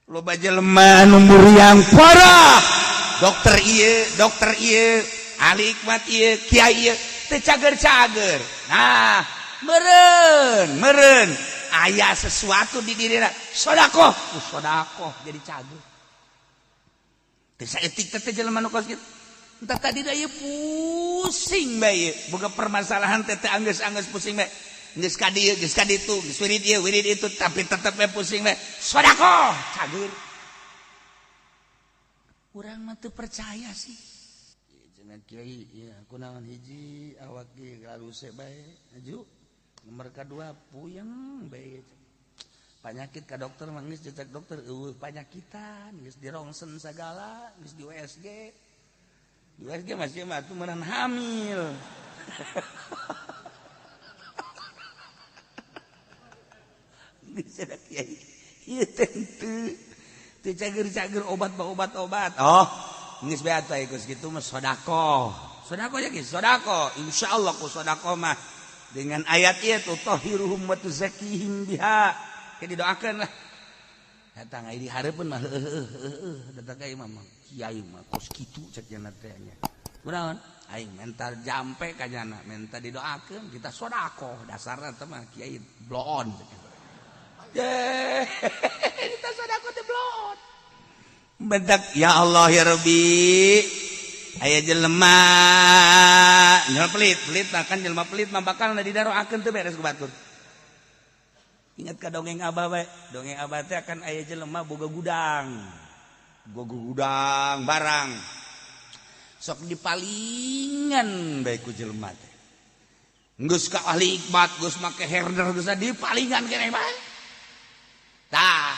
loba jelema nu muriang parah dokter ieu ahli hikmat ieu kiai ieu teu cager-cager. Nah meureun aya sesuatu di dirina sedekah jadi cager teu saeutik teh jelema nu kos kitu entah tadi ieu pusing bae boga permasalahan teh anggeus pusing bae geus ka dieu geus ka ditu geus wirid itu tapi tetep we pusing we sedekah cager urang mah teu percaya sih cenah kiai ya kunaon hiji awak ge galuse bae aju nomor kadua puyeng bae penyakit ka dokter mah geus dicek dokter eueuh panyakitan geus dirongsen sagala geus di USG masih mah tuh meunang hamil iya tentu cager obat oh geus beat bae geus kitu mah sedekah ya geus sedekah insyaallah ku sedekah mah dengan ayat ieu tutahhiruhum wa tuzakkihim biha ke didoakeun lah eta ngai di hareupeun mah datang ka imam kiai mah kos kitu cek cenah teh nya kunaon aing mental jampe ka nyana minta didoakeun kita sedekah dasarna teh mah kiai bloon kita sedekah teh bloon bedak ya Allah ya Rabbi aya jelema pelit makan jelema pelit mah bakal didaroakeun teu beres ku batur ingat ka dongeng abah we dongeng abah teh akan aya jelema boga gudang barang sok dipalingan bae ku jelema teh geus ka ahli hikmat geus make herder geus dipalingan keneh bae tah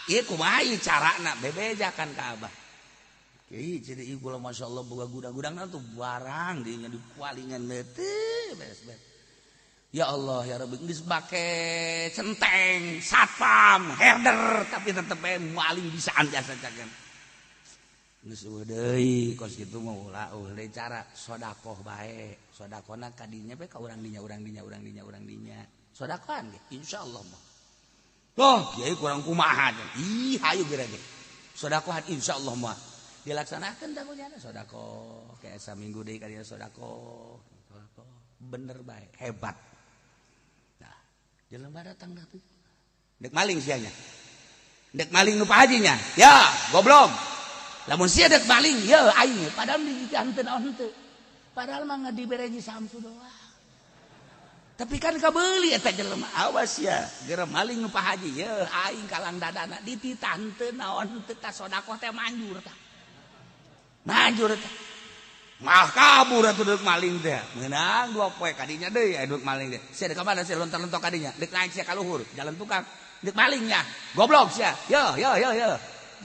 ieu kumaha ieu carana bebejakan ka abah kieu jadi ieu ulah masyaallah boga gudang-gudangna tuh barang dinya dipalingan teh beres-beres ya Allah ya Rabbi geus make centeng satpam herder tapi tetep bae maling bisaan jasa cakeun geus deui kos kitu mah ulah cara sedekah bae sedekahna ka dinya bae ka urang dinya sedekahan ge insyaallah mah loh kiai kurang kumaha ih hayu geura ge sedekahan insyaallah mah dilaksanakeun da kunyana sedekah kayak saminggu deui ka dieu sedekah bener bae hebat nah jelema datang dah tuh dek maling sianya dek maling nu pahajinya ya goblok lamun sia dek maling ya aing padahal dijanten henteu padahal mah ngadibereji samsu doang tapi kan kabeuli eta jelema awas ya geura maling nu pahaji ya aing kalang dadana dititah henteu naon teu ta sedekah teh manjur tah mah kabur atuh deuk maling teh meunang 2 poe kadinya deui aya deuk maling teh sia deuk ka mana sia lontar-lontar kadinya deuk naik sia ka luhur jalan tukang deuk malingnya goblok sia yo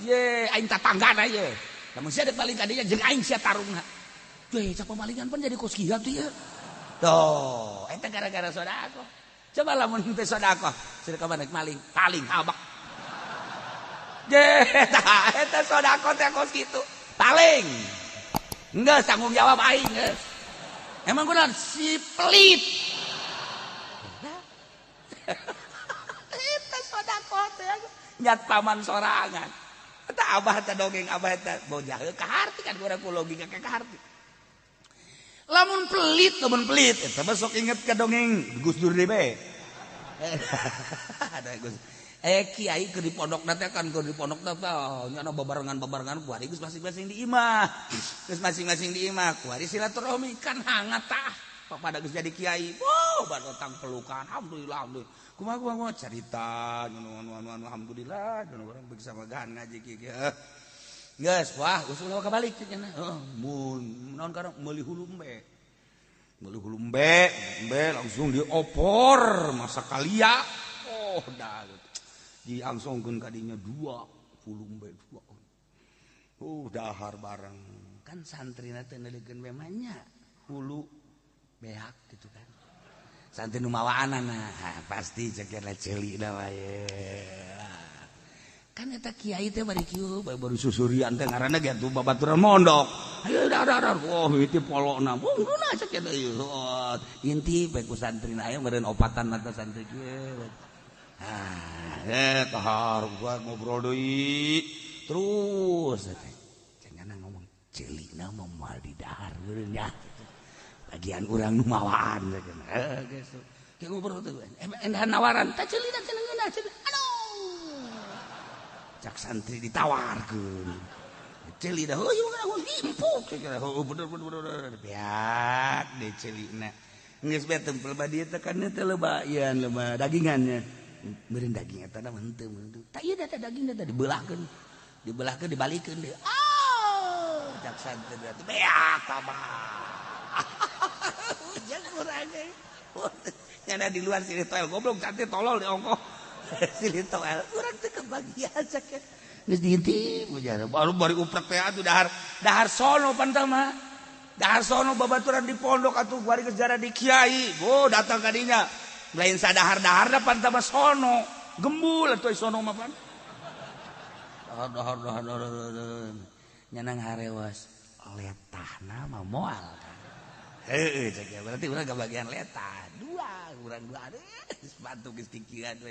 ye aing tatanggana ye lamun sia deuk maling kadinya jeung aing sia tarungna teh cak pamalingan pun jadi kos kieu tuh ya tuh eta gara-gara sedekah coba lamun teu sedekah sia deuk ka mana maling paling habak eta sedekah teh kos kitu paling enggak tanggung jawab aing geus emang kunaon si pelit eta sedekah teh nyat paman sorangan eta abah teh dongeng abah teh bojah ka harti kan urang ku logika ka harti lamun pelit eta besok inget ka dongeng Gus Dur deui bae ada Gus kiai keur di pondokna teh kan keur di pondokna teh nyana babarengan kuari geus masing-masing di imah kuari silaturahmi kan hangat tah pada geus jadi kiai barotang pelukan alhamdulillah kumaha carita nu alhamdulillah nu urang bisa magahan ngaji kieu geus wah usul ka balik cenah mun naon karang meuli hulumbe langsung diopor masa kalia dah diangsongkeun kadinya 2 pulung bae 2 dahar bareng kan santrina teh neuleukeun memangnya hulu beak gitu kan santri nu mawaanana pasti ceuk ceuli da wae kan eta kiai teh bari kieu baru susurian teh ngaranna ge atuh babaturan mondok ayo dar wah itu polona bunguna ceuk ieu inti bae ku santrina aya meureun opatan mata santri kieu tahar gua ngobrol deui terus cenah ngomong celina mah moal di dahar geureun ya bagian urang nu mawaan geus ke ngobrol teh endah nawaran teh celina cenah ngeunah cenah aduh cak santri ditawarkeun celina heuh impuk cenah bener biak de celina geus bae tempel badi teh kan teh loba ieu loba dagingannya meureun daging eta mah henteu tah ieu eta daging teh dibelahkeun dibalikeun deui cak santri teh beak mah jeung urang nya di luar silih toel goblok cantik tolol di ongkoh silih toel urang teh kebagian sakit geus diintip ujana baru bari uprek teh atuh dahar sono pantah mah dahar sono babaturan di pondok atuh bari kejar di kiai datang ka dinya lain sadahar-daharna pantah mah sono gembul atuh sono mah pan dahar nyanang harewas letahna mah moal heuh cek berarti urang kebagian letah dua sepatu geus kikiran we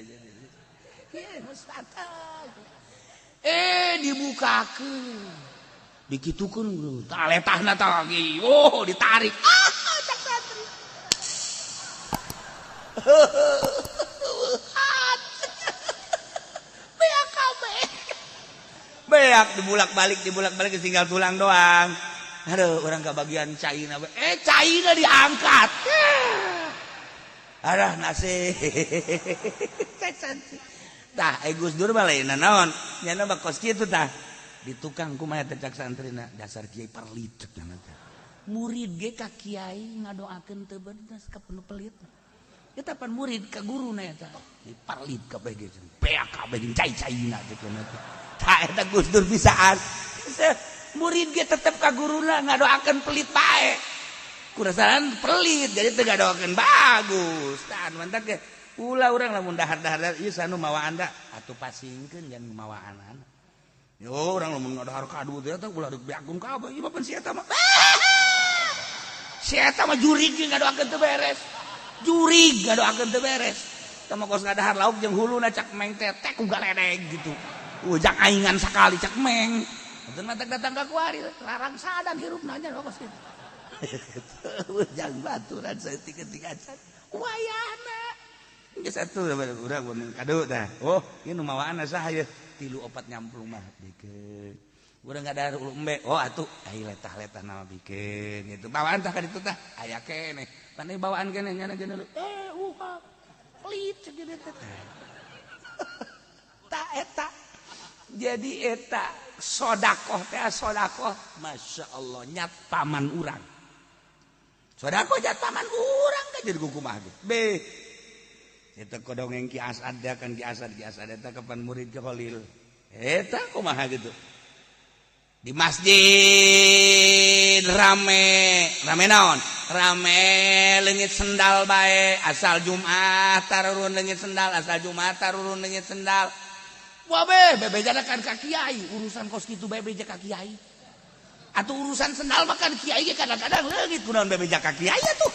sepatu dibukakeun dikitukeun tah letahna tah lagi ditarik cak santri beak kabeh beak dibulak-balik tinggal tulang doang aduh orang kebagian caina caina diangkat aduh nasi cek santri tah Gus Dur mah lain naon nyana mah kos kitu tah di tukang kumaha teh cak santrina dasar kiai perlit cenah teh murid ge ka kiai ngadoakeun teu bener ka penuh pelit eta pan murid ka guruna eta di perlit kabeh ge beak kabeh jeung cai-caina teh cenah teh tah eta Gus Dur bisaan murid ge tetep ka guruna ngadoakeun pelit bae kurasaran pelit jadi teu ngadoakeun bagus tah mantap ge ulah urang lamun dahar-dahar ieu sanu mawaan da atuh pasingkeun jan mawaanan yo urang lamun ngadahar kadu teh tah ulah deuk beagun kabeh ieu pan si eta mah si eta mah jurig ge ngadoakeun teu beres jurig ngadoakeun teu beres tah mah kos ngadahar lauk jeung huluna cak meng teh ku galedeg gitu ujang aingan sakali cak meng Betul mata datang ke kuari, larang sadan hirup nanya apa sih? Ujang baturan setik-tikan wayana. Geus satu urang mun kado tah. Oh, ieu nu mawaana saha ieu? 3-4 nyamplung mah bikeun. Urang ngadar ulu embe. Oh atuh ai letah-letah nama bikeun gitu. Bawaan tah ka ditu tah aya keneh. Panai bawaan keneh nyana geuna pelit segede teh. Ta eta. Jadi eta sodakoh teh sodakoh masyaallah nyat paman urang. Sodakoh nyat paman urang ka jadi kumaha ge. B eta kodongeng Ki Asad kan Ki Asad eta kapan murid ke Khalil. Eta kumaha gitu. Di masjid rame naon? Rame leungit sendal bae asal Jumat tarurun leungit sendal asal Jumat tarurun leungit sendal. Wah bebejakan ka kiai urusan kos kitu bebeja ka kiai. Atuh urusan sendal makan kiai ge kadang-kadang leungit kunaon bebeja ka kiai atuh.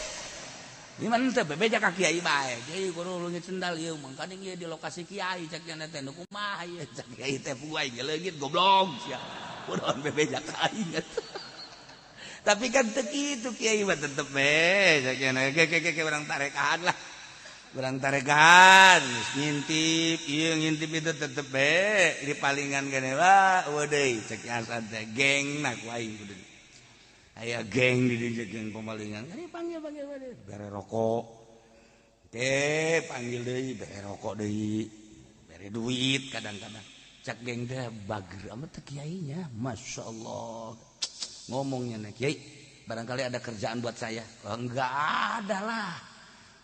Iman teh bebeja ka kiai bae. Kiai kudu leungit sendal ieu mangka ieu di lokasi kiai cek nya teh nu kumaha ieu cek kiai teh puai ge leungit goblok sia. Kunaon bebeja ka aing atuh. Tapi kan teu kitu kiai mah tetep cek nya ge urang tarekahan lah. Urang tarekan ngintip ieu ngintip itu tetep di palingan keneh wa deui cek Asad teh gengna ku aing kudu aya geng di dieu geng pamalingan ari panggil bere rokok teh panggil deui bere rokok deui bere duit kadang-kadang cek geng teh bager amat teh kiainya masyaallah ngomongnya nih kiai barangkali ada kerjaan buat saya enggak ada lah.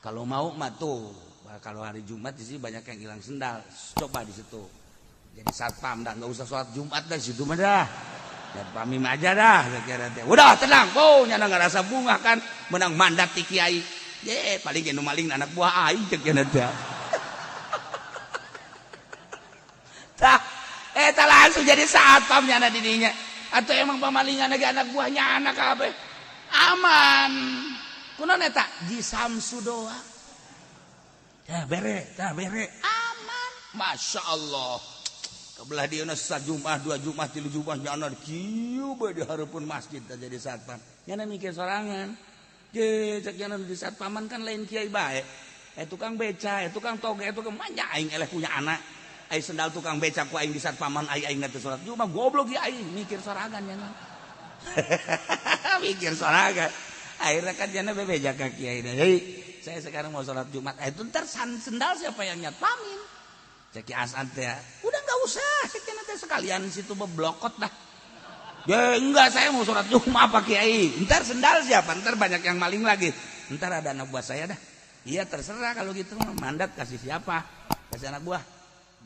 Kalau mau mah tuh, kalau hari Jumat di sini banyak yang hilang sendal, coba di situ. Jadi satpam dah, nggak usah sholat Jumat dah, situ mah dah. Dan pamim aja dah, kira-kira. Udah tenang, nyana nggak rasa bunga kan, menang mandat ti kiai. Paling genu maling anak buah aing cek nya dah. Tah, tak langsung jadi satpam nyana didinya. Atau emang pamalingan lagi anak buahnya anak apa? Aman. Kunaon eta Ji Samsu doang. Tah bere. Aman. Masya Allah kebelah dia Jumat 2 Jumat 3 Jumat nyana kieu bae di hareupeun masjid jadi satpam nyana mikir sorangan cek nyana di satpaman kan lain kiai bae tukang beca tukang toge tukang manja aing eleh punya anak aing sendal tukang beca ku aing di satpaman aing teh salat Jumat goblok ya aing mikir sorangan nyana mikir sorangan akhirnya kan nyana bebeja ka kiai deui saya sekarang mau salat Jumat itu ntar sendal siapa yang nyatpamin cek Hasan teh udah nggak usah cek teh sekalian situ beblokot dah ya enggak saya mau sholat Jumat Pak Kiai ntar sendal siapa ntar banyak yang maling lagi ntar ada anak buah saya dah iya terserah kalau gitu mandat kasih siapa kasih anak buah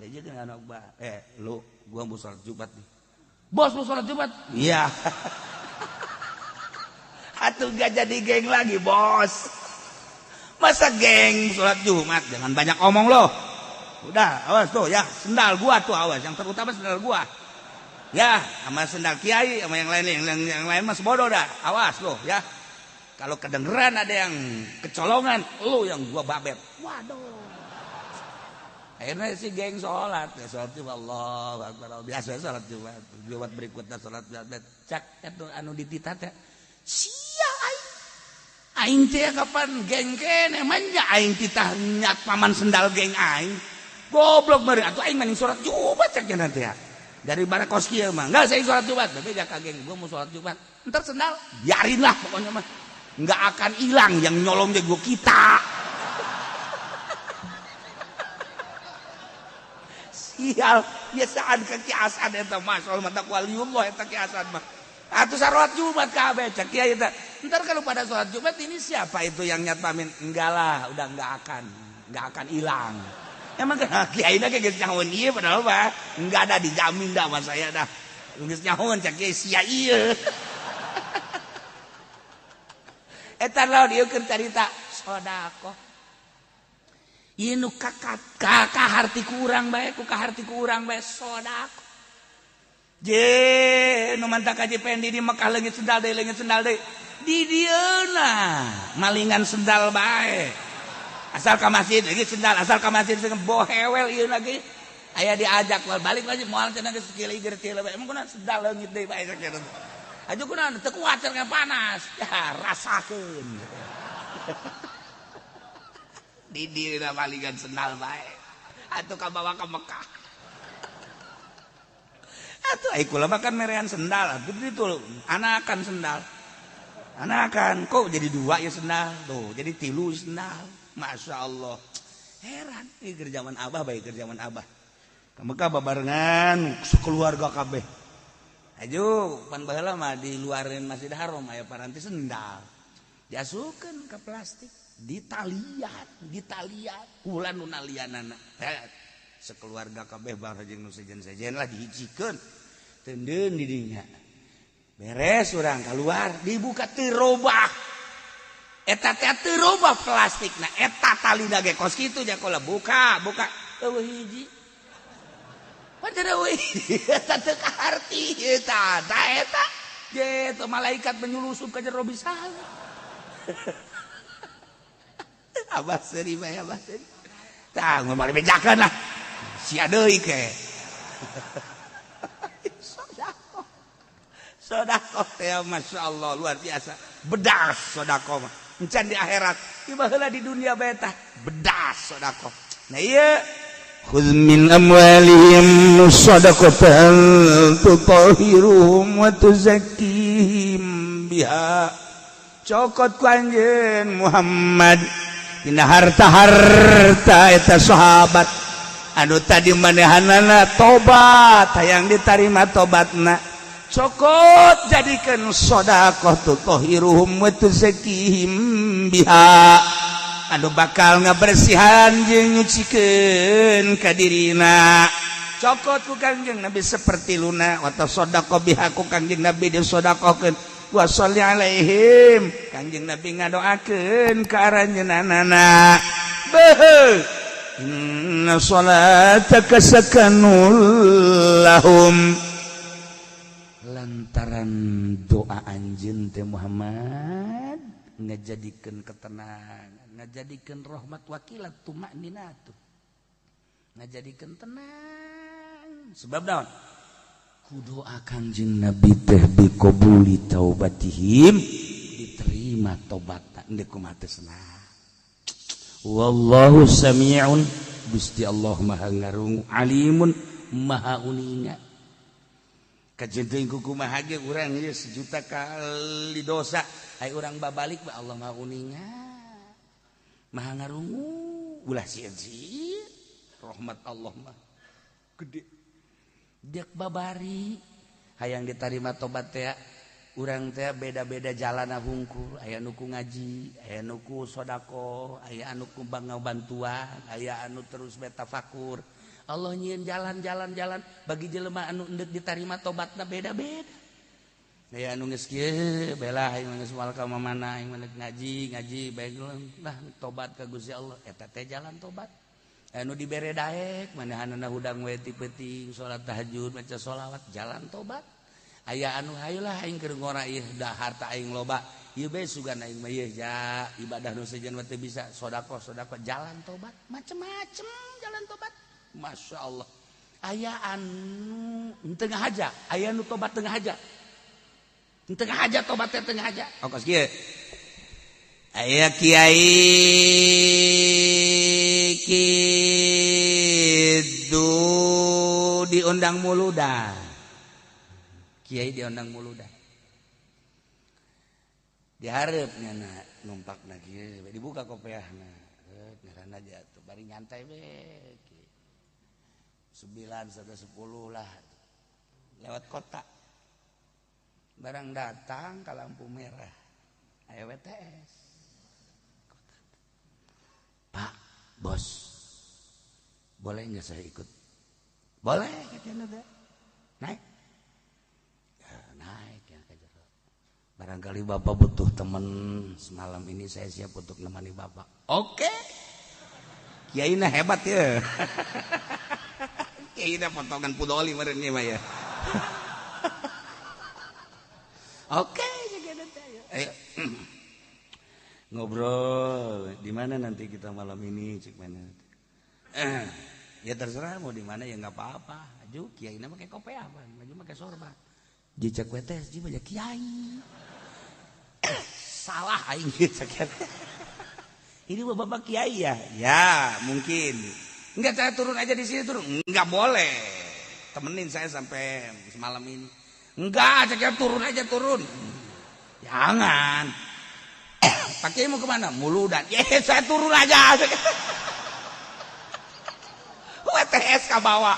dia juga anak buah lu gua mau sholat Jumat nih bos mau sholat Jumat iya atuh gak jadi geng lagi bos masa geng sholat Jumat jangan banyak omong loh udah awas tuh ya sendal gua tuh awas yang terutama sendal gua ya sama sendal kiai sama yang lain mas bodoh dah awas lo ya kalau kedengeran ada yang kecolongan lu yang gua babet waduh akhirnya si geng sholat ya sholat Jumat Allah Akbar biasa sholat Jumat berikutnya sholat Jumat cak itu anu dititat ya sia aing teh kapan geng kene manja aing titah nyak paman sendal geng aing goblok meureun atuh aing mending salat Jumat cek cenah teh dari barakos kieu mah enggak saya salat Jumat tapi jaka geng gua mau salat Jumat entar sendal biarin lah pokoknya mah enggak akan hilang yang nyolong jago kita sial biasaan ke Ki Hasan eta mah soal mata waliullah eta Ki Hasan mah atuh salat Jumat kabeh cek kiai teh entar kalau pada salat Jumat ini siapa itu yang nyatpamin enggak lah udah enggak akan hilang emang kan kiai na kayak nyahoan ieu padahal mah enggak ada dijamin dah sama saya dah geus nyahoan cak kiai sia ieu eta lawan ieu keur carita sedekah ieu nu kaharti ku urang bae ku kaharti ku urang bae sedekah je nu mantap kaji pendi di Mekah leungit sendal deui di dieuna malingan sendal bae asal ke masjid lagi sendal asal ke masjid bohewel ieu lagi aya diajak balik lagi moal cenah geus sekili gertil emang kunaon sendal leungit deui bae sakitu aju kunaon teu kuat cenah panas ya rasakeun di dieuna malingan sendal bae atuh kabawa ka Mekah atuh ai kula makan merean sendal atuh itu anakan sendal anakan kok jadi 2 ya sendal tuh jadi 3 sendal Masya Allah heran ini kerjaan abah baik kerjaan abah kamu kah barengan sekeluarga kabeh ayo pan baheula mah di luarin Masjid Haram aya paranti sendal diasukeun ke plastik ditalian ulah nu nalianana sekeluarga kabeh bareng jeung nu sejen-sejen lah dihijikeun teundeun di dinya beres urang keluar dibuka teu robah eta teh teu robah plastikna eta talina ge kos kitu nya kula buka eueuh hiji padahal eueuh eta teu kaharti eta ge teu malaikat menyulusup ka jero bisa abah seuri bae abah seuri tah ngomong bejakeun lah sia deui ke sedekah teh Masya Allah luar biasa bedas sedekah mah encan di akhirat ieu baheula di dunia bae tah bedas sedekah nah ieu khudz min amwalihim shadaqatan tutahhiruhum wa tuzakkihim biha cokot ku anjeun Muhammad dina harta-harta eta sahabat anu tadi manehanana tobat hayang ditarima tobatna cokot jadikan sedekah tutahhiruhum wa tuzakkihim biha anu bakal ngabersihan jeung nyucikeun ka dirina cokot ku Kangjeng Nabi seperti luna wa tasaddaqah biha ku Kangjeng Nabi disedekahkeun wa sholli alaihim Kangjeng Nabi ngadoakeun ka aranjeunana beuh inna sholataka sakanul lahum lantaran doa anjeun teh Muhammad ngajadikeun ketenangan ngajadikeun rahmat wakilat tumakninatu ngajadikeun tenang sebab naon kudu Kangjeng Nabi teh biqabuli taubatihim diterima tobatna endeu kumaha teu senang wallahu samiun Gusti Allah maha ngarungu alimun maha uninga kajen teuing kumaha ge urang ieu sejuta kali dosa ai urang babalik ba Allah maha uninga maha ngarungu ulah sieun rahmat Allah mah gede dek babari hayang diterima tobat teh urang teh beda-beda jalana hungkul aya nu ku ngaji aya nu ku sedekah aya anu ku bantuan aya anu terus betafakur Allah nyieun jalan bagi jelema anu endek diterima tobatna beda-beda aya anu geus kieu bela aing geus moal ka mamana aing ngaji bae lah tobat ka Gusti Allah eta teh jalan tobat anu dibere daek manahanana hudang we ti peuting salat tahajud maca sholawat jalan tobat aya anu hayulah aing keur ngora ieu da harta aing loba ieu bae sugan aing mah ieu ja ibadah nu sejen teh bisa sedekah jalan tobat macem-macem jalan tobat masyaallah aya anu tengah haja aya anu tobat tengah haja tengah haja tobat teh tengah haja ongkos kieu aya kiai kitu diundang muludan kiai diundang muludan diharapnya na numpakna kieu dibuka kopiahna ngaranna aja tuh bari nyantai we 9 sampai 10 lah lewat kota barang datang ke lampu merah aya WTS Pak, bos, boleh nggak saya ikut? Boleh, katanya teh. Naik, ya, naik ya kajero. Barangkali bapak butuh teman semalam ini saya siap untuk menemani bapak. Oke, kiainya hebat ya. Kiainya potongan pudoli merenya mah ya. Oke, katanya teh. Ayo. Ngobrol di mana nanti kita malam ini cik mana ya terserah mau di mana ya nggak apa-apa aju kiai nama kayak kopiah apa maju pakai sorban jicak wetes ji banyak kiai salah aing cek ini bapak kiai ya mungkin nggak saya turun aja di sini turun nggak boleh temenin saya sampai semalam ini nggak cek turun aja turun jangan pakai mau kemana? Muludan. Saya turun aja. WTS ke bawah.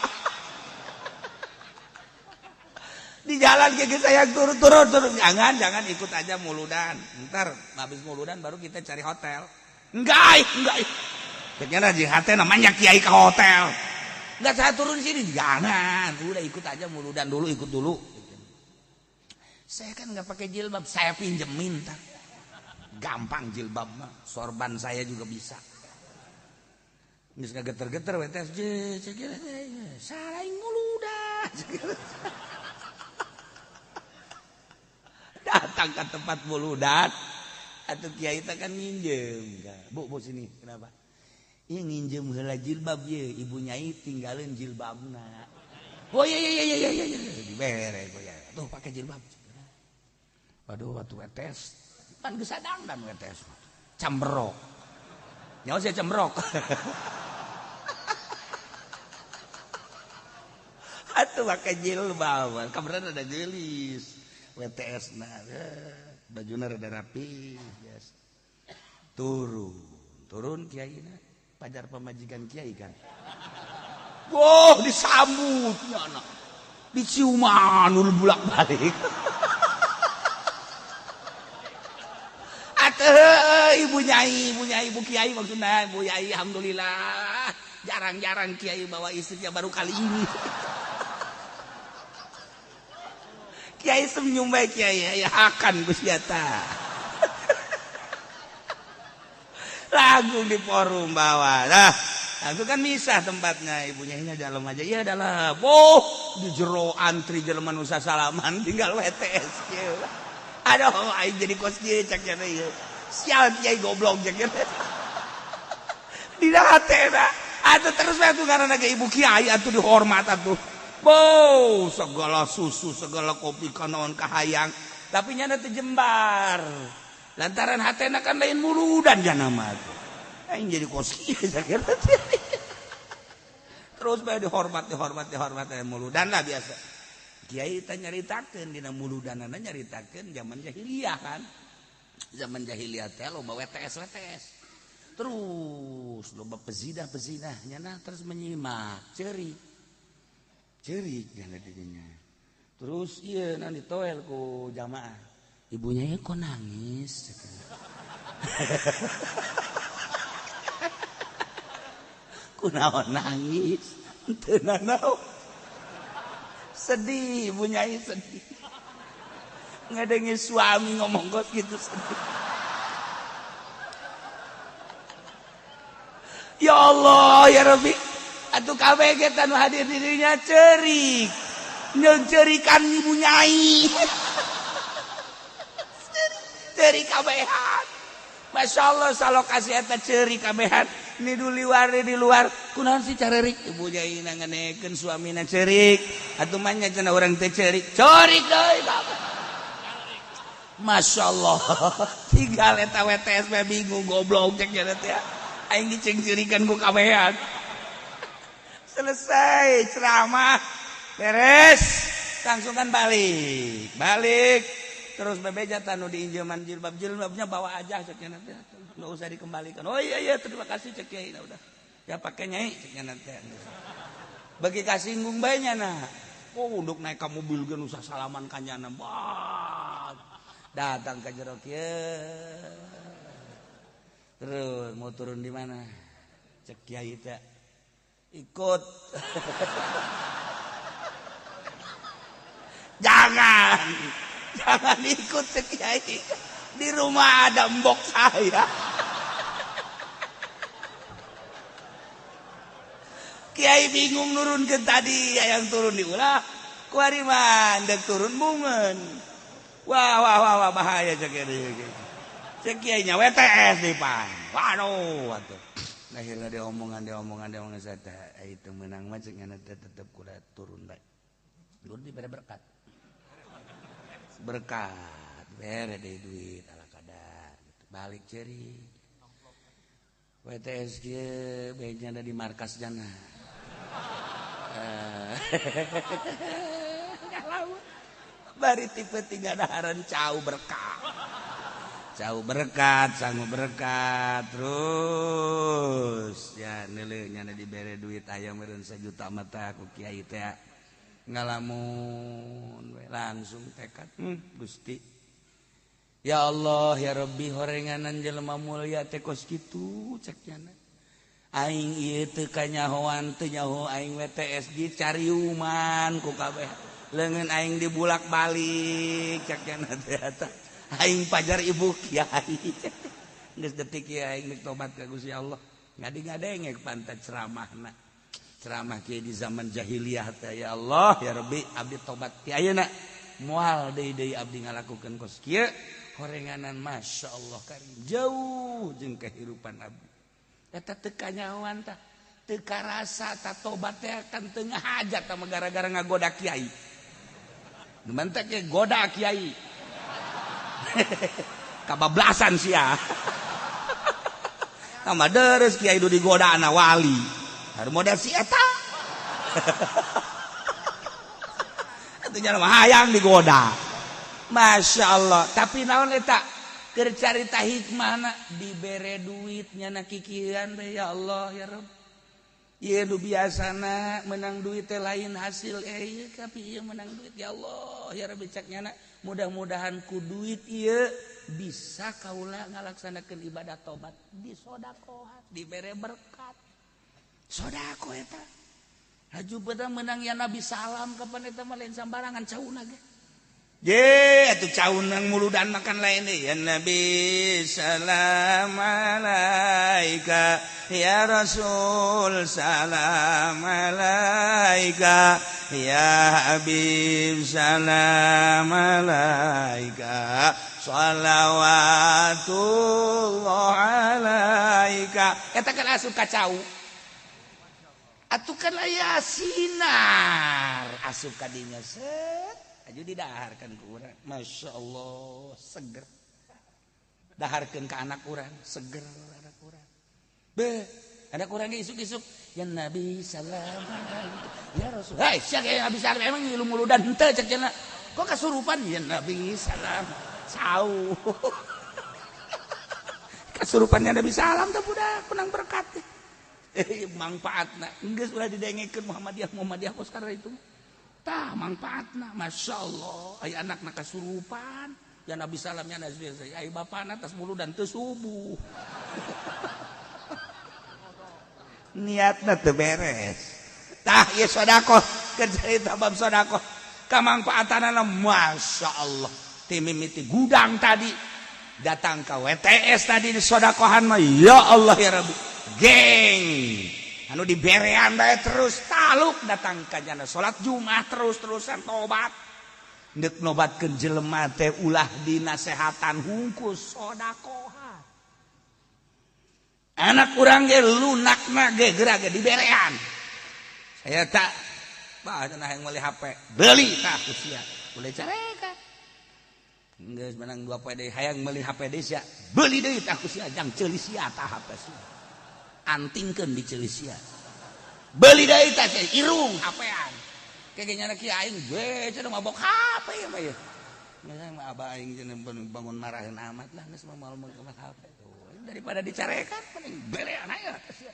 Di jalan kayak saya turun. Jangan ikut aja muludan. Ntar habis muludan baru kita cari hotel. Enggak. Kayaknya di hati namanya kiai ke hotel. Enggak saya turun sini. Jangan. Udah ikut aja muludan dulu, ikut dulu. Saya kan nggak pakai jilbab, saya pinjemin ntar. Gampang jilbab mah, sorban saya juga bisa. Geus geter-geter wetes je, saraing muludan. Datang ke tempat muludan, atuh kiai teh kan nginjem. Bu sini, kenapa? Ieu nginjem heula jilbab ye, ibu nyai tinggalin jilbabna. Oh iya, dibere ya. Tuh pakai jilbab. Waduh, waktu wetes kan gesadang dan wetes cambrok nyawa saya cambrok atuh pakai jilbab kabaran ada gelis WTS nah bajuna rada rapi yes. turun kiai na pajar pemajikan kiai kan wow disambutnya anak diciuman ul bulak balik ibu kiai maksudnya ibu kiai alhamdulillah jarang-jarang kiai bawa istrinya baru kali ini kiai senyum baik kiai ya akan gusiata lagu di forum bawah nah itu kan misah tempatnya ibunya ini dalam aja iya dalam di jero antri jelema nu salaman tinggal WTS kieu aduh aing jadi kos kieu cak cenah ieu sial kiai goblok cak cenah dina hatena Atuh terus atuh karena ke ibu kiai atuh dihormat atuh. Bow, segala susu, segala kopi kanaon kahayang, tapi nyana teu jembar. Lantaran hatena kan lain muludan janama atuh. Aing jadi koski sakira. Terus bae dihormat muludan lah biasa. Kiai teh nyaritakeun dina muludanana nyaritakeun zaman jahiliyah kan. Zaman jahiliyah teh loba WTS. Terus loba pezinah nyana terus menyimak cerik nyana didinya. Terus ieu nan ditoel ku jamaah. Ibunya kok nangis. Kunaon nangis? Teu nanaon. Sedih ibunya sedih. Ngadengi suami ngomong kos gitu sedih. Ya Allah ya Rabbi, atuh kabeh ge tanu hadir dirinya cerik. Nyeun cerikan ibu nyai. Cerik kabehan. Masya Allah salokasi eta cerik kabehan. Ini di luar. Kunaon sih carerik? Ibu nyai nanganekeun suamina cerik. Atuh mah nya cenah urang teh cerik. Cerik deui kabeh. Masya Allah. Tinggal eta WTS bingung goblok cek nya teh. Aing diceng-cerikan ku kabehan. Selesai ceramah beres langsung kan balik terus bebeja tanu diinjeman jilbabnya bawa aja ceknya nanti nggak usah dikembalikan. Oh iya terima kasih cek kiai udah ya pakai nyai ceknya nanti bagi kasinggung banyak nah unduk naik ke mobil gen usah salaman kanyana datang ke jero kieu. Terus mau turun di mana? Cek kiai teh ikut. Jangan ikut cek kiai. Di rumah ada mbok saya. Kiai bingung nurun ke tadi yang turun diulah. Kuari mandek turun bungen. Wah bahaya cek kiai. Cek kiainya WTS di pan. Waduh atuh. Akhirnya dia omongan saya itu menang mah cek ngana tetep kuda turun bae. Turun dibere berkat. Bere deui duit ala kadar gitu. Balik ceri. WTS kieu bae ada di markas jana. Bari tipe 3 daharan cau berkah. Jauh berkat, sanggup berkat, terus ya neuleuh nyana dibere duit aya meureun 1 juta mata ku kiai teh ngalamun we langsung tekad Gusti ya Allah ya Rabbi horenganan jelema mulia teh kos kitu cek nyana aing ieu teu kanyahoan teu nyaho aing WTS dicariuman ku kabeh leungeun aing dibulak-balik cek nyana teh eta aing pajar ibu kiai geus detik kiai aing tobat ka Gusti Allah ngadi-ngadengek pantat ceramahna ceramah kiai di zaman jahiliyah teh ya Allah ya Rabbi abdi tobat ti ayeuna moal deui abdi ngalakukeun kos kieu horenganan masyaallah karim jauh jeung kehidupan abdi eta teu kanyahoan tah teu karasa tah tobat teh kan teu ngahajat tah gara-gara ngagoda kiai mentek ge goda kiai kabablasan sia sama deres kiai itu digoda anak wali harus modal si eta itu jangan hayang digoda Masya Allah tapi naon eta keur carita hikmahna dibere duitnya na kikieuan be ya Allah ya Rabb ieu nu biasana menang duit teh lain hasil tapi ieu menang duit ya Allah ya Rabbi caknya mudah-mudahan ku duit ieu bisa kaula ngalaksanakeun ibadah tobat di sodakohan dibere berkat sodako eta haju beda menang ya Nabi salam kapan eta mah lain sambarangan cauna ge ye atuh cauna muludan makan lain deui ya Nabi salam alaika ya Rasul salam alaika ya Habib salam alaika salawatullah alaika eta kan asup ka cau atuh kan aya sinar asup ka dinya set aju didaharkeun ku urang Masya Allah seger daharkeun ka anak urang seger anak urang beh anak urang ge isuk-isuk ya Nabi salam ya Rasul hei sia ge Nabi salam emang ngilu muludan henteu cek cenah kok kasurupan ya Nabi salam sau kasurupannya Nabi salam teh budak penang berkat manfaatna geus ulah didengekeun Muhammadiyah kos karena itu tah manfaatna Masya Allah aya anakna kasurupan ya Nabi salamnya Nabi aya bapana tas muludan teu subuh niatna teu beres tah ieu sedekah kecerita bab sedekah kamangfaatanna Masya Allah ti mimiti gudang tadi datang ke WTS tadi di sedekahan mah ya Allah ya Rabbi geng anu diberean bae terus taluk datang ka jana salat Jumat terus-terusan tobat neuk nobatkeun jelema teh ulah dinasehatan hungkus sedekah anak urang ge lunakna ge geura ge diberean saya tak bah cenah yang meuli HP beli tah ku sia boleh carekan geus menang 2 poe deui hayang meuli HP deui sia beli deui tah ku sia jang ceuli sia tah HP sia antingkeun di ceuli sia beli deui tah irung HP-an kegenya kieu aing we cenah mabok HP ya mah ya ngeusah mah abah aing cenah bangun maraheun amat lah geus mah malu mah HP daripada dicarekan mending berean aya tah sia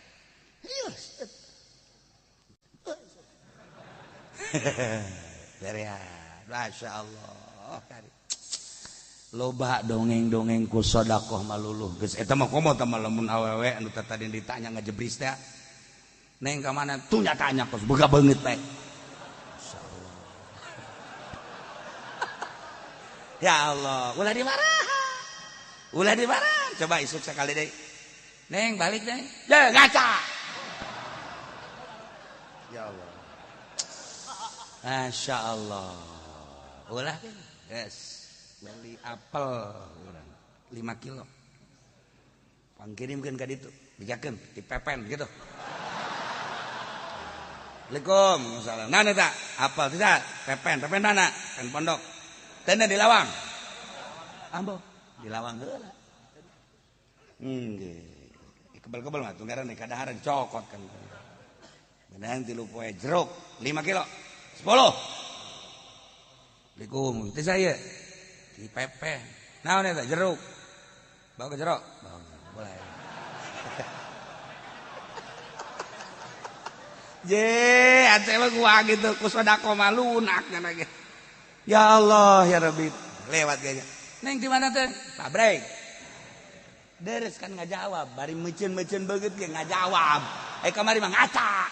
berean Masya Allah kari loba dongeng-dongeng ku sedekah maluluh geus eta mah komo tah lamun awewe anu tadi ditanya ngajebris teh neng ka mana tuh tanya kos boga beungeut bae Masyaallah ya Allah ulah dimarah coba isuk sekali deui neng balik neng ya ngaca ya Allah Masya Allah ulah yes beli apel 5 kilo pangkirimkeun ka ditu dijakeun dipepen gitu Assalamualaikum salam nana tak apel tidak pepen mana pen pondok tenda di lawang ambo di lawang heula kebel-kebel mah tunggaran di kadaharan cokot kan beneran 3 poe jeruk 5 kilo 10 Assalamualaikum teh saya di pepe naon eta jeruk bawa ke jeruk boleh je ate mah gua gitu ku sedekah mah lunak kana ge ya Allah ya Rabbi lewat gaya neng di mana teh pabrik deres kan ngajawab bari meuceun-meuceun beungeut ge ngajawab kamari mah ngaca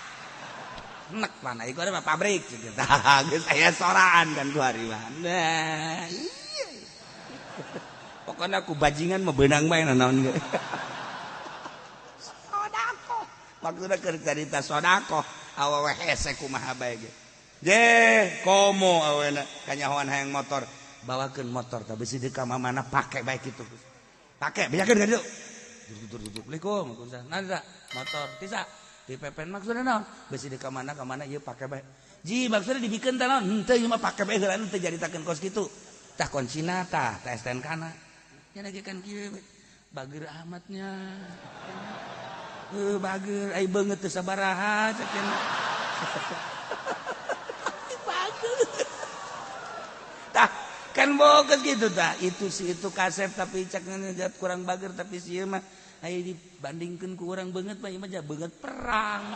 nek mana iku mah pabrik gitu geus aya soraan kan ku hari mah nah pokoknya aku bajingan mah beunang bae naon ge sedekah maksudna keur carita sedekah awewe hese kumaha bae ge je komo awena kanyahoan hayang motor bawakeun motor teh bisi deuk ka mamana pake bae kitu pake bejakeun ka ditu Assalamualaikum nanda motor tisa dipepen maksudna naon bisi deuk ka mana ieu pake bae ji maksudna dibikeun teh naon henteu ieu mah pake bae heula teh jaritakeun kos kitu tah konsina tah STNK-na nya lagi kan kieu bager amatnya bager ai beungeut teu sabaraha cek cenah bager tah kan boges gitu tah itu kasep tapi cek ngejat kurang bager tapi si ieu mah aya dibandingkeun ku urang beungeut mah ieu mah beungeut perang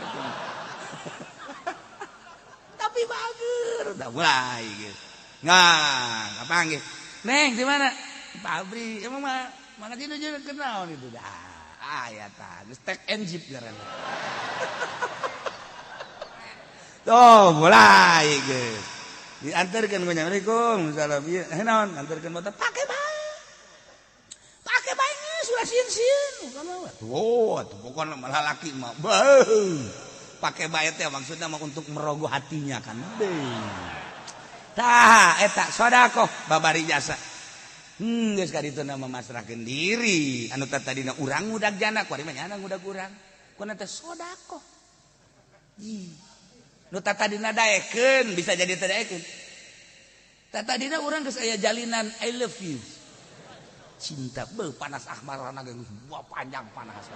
tapi bager udah mulai gitu nah kapanggih neng di mana pabrik emang mah mangga itu juga kenal itu dah aya tah geus tek and jeep ngaranna tuh mulai geus diantarkeun ku nya Assalamualaikum salam ieu naon antarkeun motor pake bae geus ulah sieun-sieun tuh pokona mah lalaki mah pake bae teh maksudna mah untuk merogoh hatinya kan tah eta sedekah babari jasa geus ka ditu mah masrahkeun diri anu tadina urang ngudag jana kuari mah nyana ngudag urang kuna teh sedekah nu tatadina daekeun bisa jadi teu daekeun. Tatadina urang geus aya jalinan I love you. Cinta beuh panas ahmarana geus panjang panas.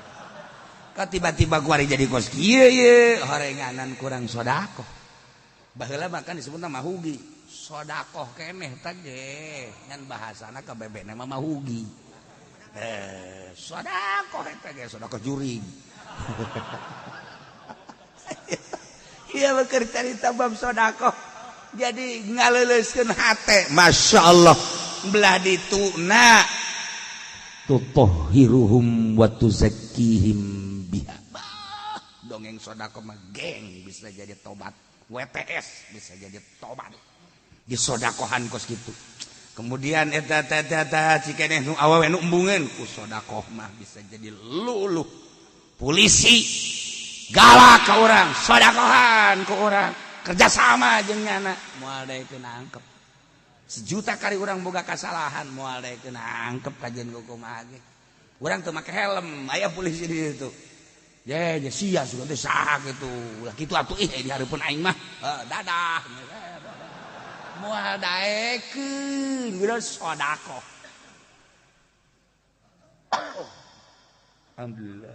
Ka tiba-tiba kuari jadi kos kieu ye horenganan kurang sodaqoh. Baheula makan disebutna mahugi. Sodaqoh keneh teh ge ngan bahasana kabebena mah mahugi. Sodaqoh eta ge sodaqoh juring. Iya beker carita bab sodaqoh. Jadi ngaleuleuskeun hate. Masyaallah belah dituna tutahhiruhum wa tuzakkihim biha. Dongeng sodaqoh mah geng bisa jadi tobat. WTS bisa jadi tobat. Disodakohan kos kitu. Kemudian eta cikeneh nu awewe nu embungeun ku sodakoh mah bisa jadi luluh. Polisi galak ka urang, sodakohan ku urang. Kerjasama jeung nyana moal daekeun angkep. 1 juta kali urang boga kasalahan moal daekeun angkep kajen kumaha ge. Urang teu make helm, aya polisi di ditu. Ye sia sugan teh saha kitu. Ulah kitu atuh di hareupeun aing mah. Dadah. Moal daekeun geus sedekah. Alhamdulillah.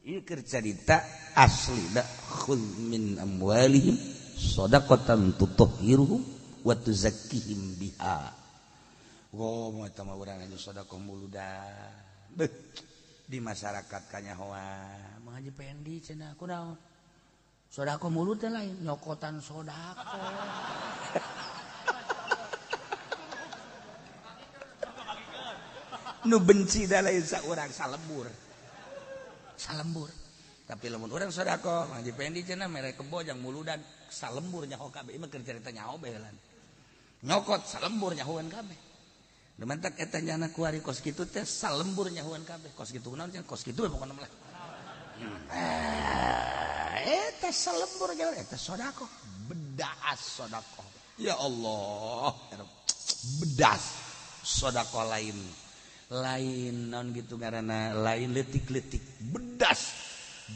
Ieu keur carita aslina khudz min amwalihim shadaqatan tutahhiruhum wa tuzakkihim biha. Moal eta mah urang anu sedekah muludan. Di masyarakat kanyahoa Mang Haji Pendi cenah kunaon? Sedekah mulut teh lain nyokotan sedekah. Nu benci da lain saurang salembur. Tapi lamun urang sedekah Mang Haji Pendi cenah mere kebo jang muludan salembur nyaho kabeh mah keur carita nyaho bahelan. Nyokot salembur nyahoan kabeh. Dementak eta nyana kuari kos kitu teh salembur nyahuan kabeh. Kos kitu kunaon cenah kos kitu pokona mah. Eta salembur jalan eta sedekah, bedas sedekah. Ya Allah, bedas sedekah lain. Lain naon gitu ngaranna, lain leutik-leutik, bedas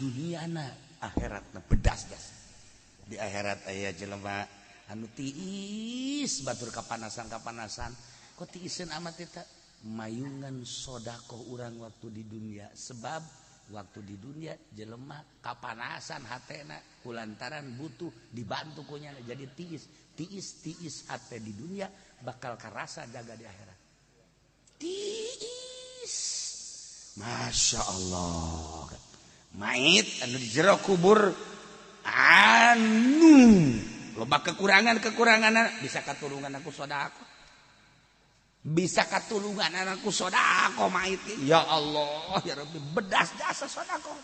duniana, akhiratna bedas das. Di akhirat aya jelema anu tiis batur kapanasan. Kok tiiseun amat eta mayungan sedekah urang waktu di dunia sebab waktu di dunia jelema kapanasan hatena kulantaran butuh dibantu ku nya jadi tiis hate di dunia bakal karasa jaga di akhirat. Tiis. Masya Allah. Mait anu di jero kubur anu loba kekurangan bisa katulungan aku sedekah. Bisa katulungan anakku sedekah mait. Ya Allah, ya Rabbi bedas jasa sedekah.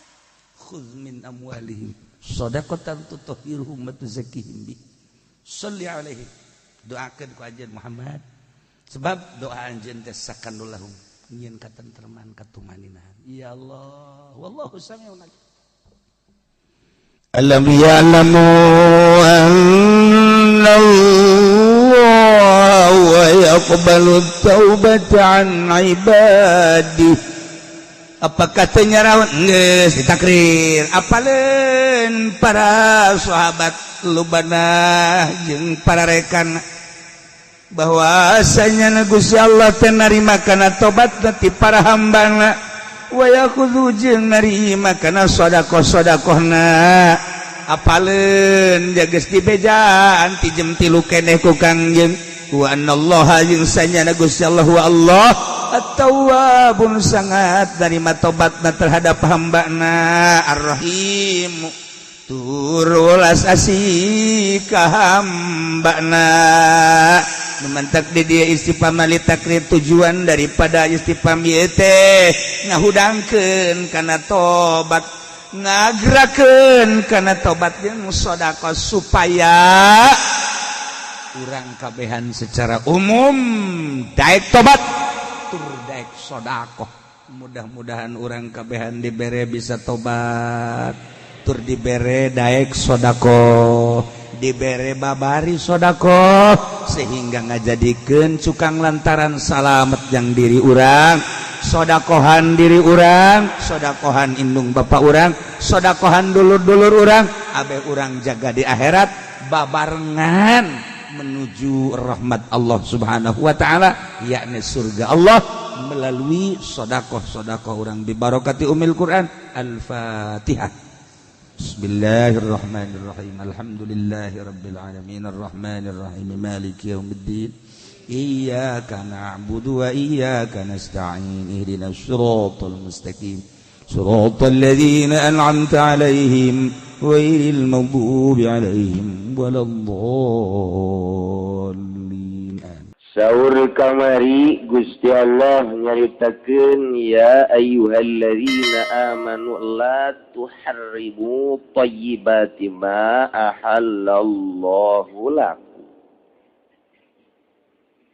Khudz min amwalihim shadaqatan tutahhiruhum wa tuzakkihim bi. Shalli alaihi. Doakeun ku anjeun Muhammad. Sebab doa anjeun teh sakanul lahum nyieun katentreman katumaninan. Ya Allah, wallahu sami'un alim. Alam ya'lamu anna yaqbalu taubata an ibadi. Apakah tenyarawan geus ditakrir apaleun para sahabat lubana jeung para rekan bahwasanya Gusti Allah teh narima kana tobat ti para hambana wa yakhudhu jeung narima kana sedekah-sedekahna apaleun geus dibejaan ti jem 3 keneh ku Kangjeng wa anallaha jeung sanyana Gusti Allah wa Allah at-tawwabun sangat narima tobatna terhadap hambana ar-rahim tur welas asih ka hambana. Memantak di dia istifham li takrir tujuan daripada istifham ieu teh ngahudangkeun kana tobat ngagerakeun kana tobat jeung sedekah supaya urang kabehan secara umum daek tobat tur daek sedekah. Mudah-mudahan urang kabehan dibere bisa tobat tur dibere daek sedekah dibere babari sodako sehingga ngajadikeun cukang lantaran salamet yang diri urang, sodakohan diri urang, sodakohan indung bapak urang, sodakohan dulur-dulur urang, abe urang jaga di akhirat babarengan menuju rahmat Allah Subhanahu wa taala yakni surga Allah melalui sodakoh urang bi barokati umil Quran. Al-Fatihah. Bismillahirrahmanirrahim. Alhamdulillahi rabbil alamin arrahmanir rahim maliki yaumiddin. Iyyaka na'budu wa iyyaka nasta'in ihdinas siratal mustaqim siratal ladzina an'amta 'alaihim ghairil maghdubi 'alaihim waladdallin. Saur kamari Gusti Allah nyaritakeun ya ayyuhalladzina amanu la tuharrimu thayyibati ma ahallallahu lakum.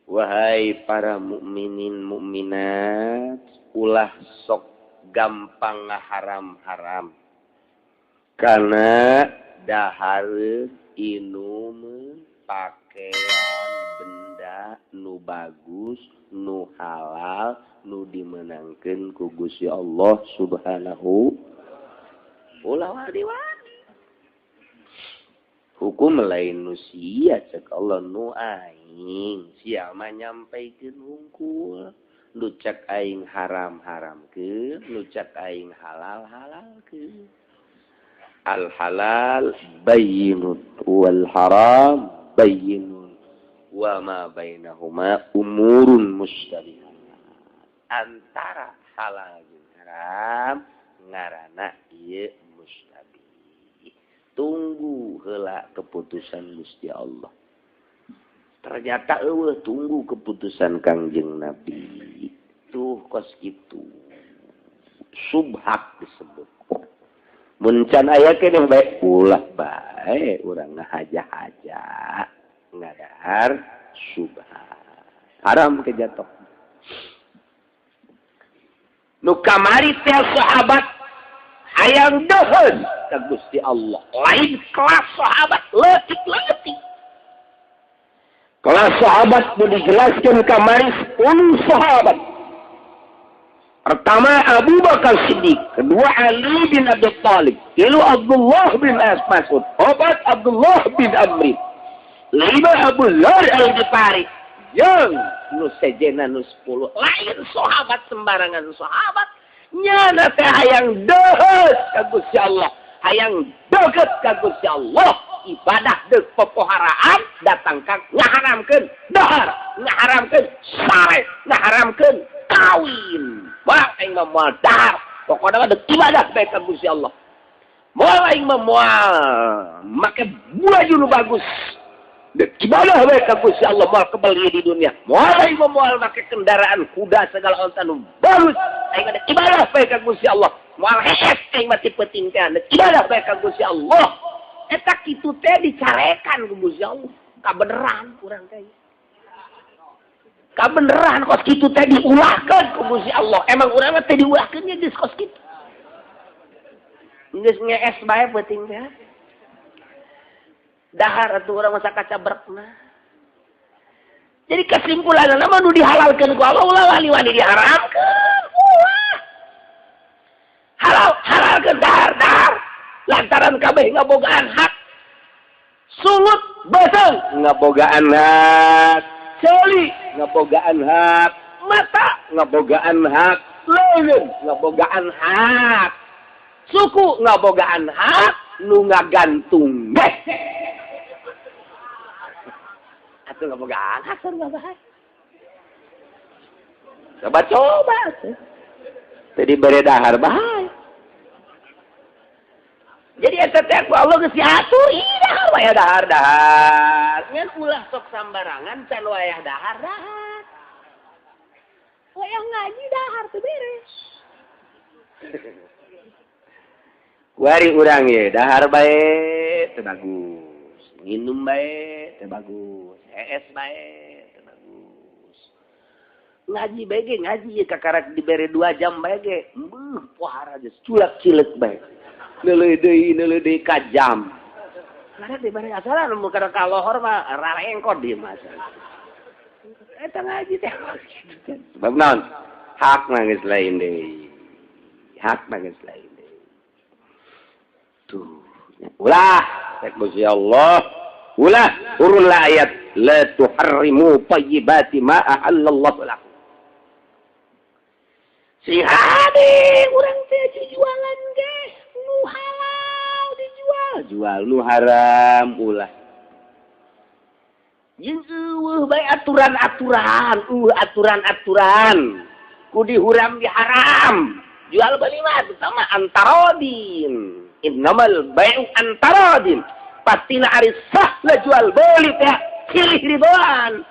Wahai para mukminin mukminat, ulah sok gampang ngaharam-haram. Karena dahar inum pakaian benda nu bagus, nu halal, nu dimenangkeun ku Gusti Allah Subhanahu ulah wadi-wadi. Hukum lain nu sia cek Allah nu aing sia mah nyampaikeun hungkul, nu cek aing haram-haramkeun, nu cek aing halal-halalkeun. Al halal bayyinun wal haram bayyinun wa ma bainahuma umurun mushtabihat. Antara halal jeung haram ngaranna ieu mustabih. Tunggu heula keputusan Gusti Allah. Ternyata eueuh tunggu keputusan Kangjeng Nabi. Tuh kos kitu. Subhak disebut. Mun can aya keneh bae ulah bae urang ngahaja-haja ngadahar subhat haram kejatuh. Nu kamari teh sahabat hayang deuheun ka Gusti Allah, lain kelas sahabat leutik-leutik. Kelas sahabat nu dijelaskeun kamari 10 sahabat. Pertama Abu Bakar Siddiq, kedua Ali bin Abi Thalib, lalu Abdullah bin Mas'ud, obat Abdullah bin Amr, lima Abu Dzar Al-Ghifari, yang nu sejena nu 10 lain sahabat sembarangan sahabat, nyana teh hayang deuheut ka Gusti Allah, hayang deukeut ka Gusti Allah, ibadah deuk pepoharaan datang ka ngaharamkeun dahar, ngaharamkeun sare, ngaharamkeun kawin. Wah, aing mah moal dahar. Pokona mah deuk ibadah bae ka Gusti Allah. Moal aing mah moal make baju nu bagus. Deuk ibadah bae ka Gusti Allah, moal kebal di dunia. Moal aing mah moal make kendaraan kuda segala onta nu bagus. Aing mah deuk ibadah bae ka Gusti Allah. Moal hees aing mah tipeting teh deuk ibadah bae ka Gusti Allah. Eta kitu teh dicarekan ku Gusti Allah. Kabeneran urang teh. Kabeneran kos kitu teh diulahkeun ku Gusti Allah. Emang urang teh diulahkeun nya geus kos kitu. Geus ngees bae peuting teh. Dahar atuh urang mah sakacabrekna. Jadi kesimpulanna mah nu dihalalkeun ku Allah ulah wali-wali diharamkeun. Ulah. Halalkeun dahar. Lantaran kabeh ngabogaan hak. Sulut beuseuh ngabogaan hak. Celi ngabogaan hak, mata ngabogaan hak, leungeun ngabogaan hak, suku ngabogaan hak, nu ngagantung deh. Atuh ngabogaan hak tur ngabogaan. Coba. Tadi bere dahar bae. Jadi eta teh ku Allah geus diatur, dahar wayah dahar. Ngan ulah sok sambarangan can wayah dahar. Wayah ngaji dahar teu beres. Kuari urang ye dahar bae teu bagus. Minum bae teu bagus. Hees bae teu bagus. Ngaji bae ge ngaji ye kakarak dibere 2 jam bae ge. Pohara geus culak-cileuk bae. Neuleuh deui ka jam. Karena di bareng asalan mun kada kalohor mah rarengkod di mah. Eta ngaji teh. Sebab naon? Hak nangis lain deui. Hak nangis lain deui. Tuh. Ulah, tek Gusti Allah. Ulah, urul ayat la tuharrimu thayyibati ma ahallallahu lakum. Sing hade urang teh jualan ge nu halal dijual, jual nu haram ulah. Jeung eueuh bae aturan-aturan, aturan-aturan. Ku dihuram diharam. Jual beli mah sama antarodin. Innamal bai'u antarodin. Pastina ari sah lah jual beli teh silih ridoan.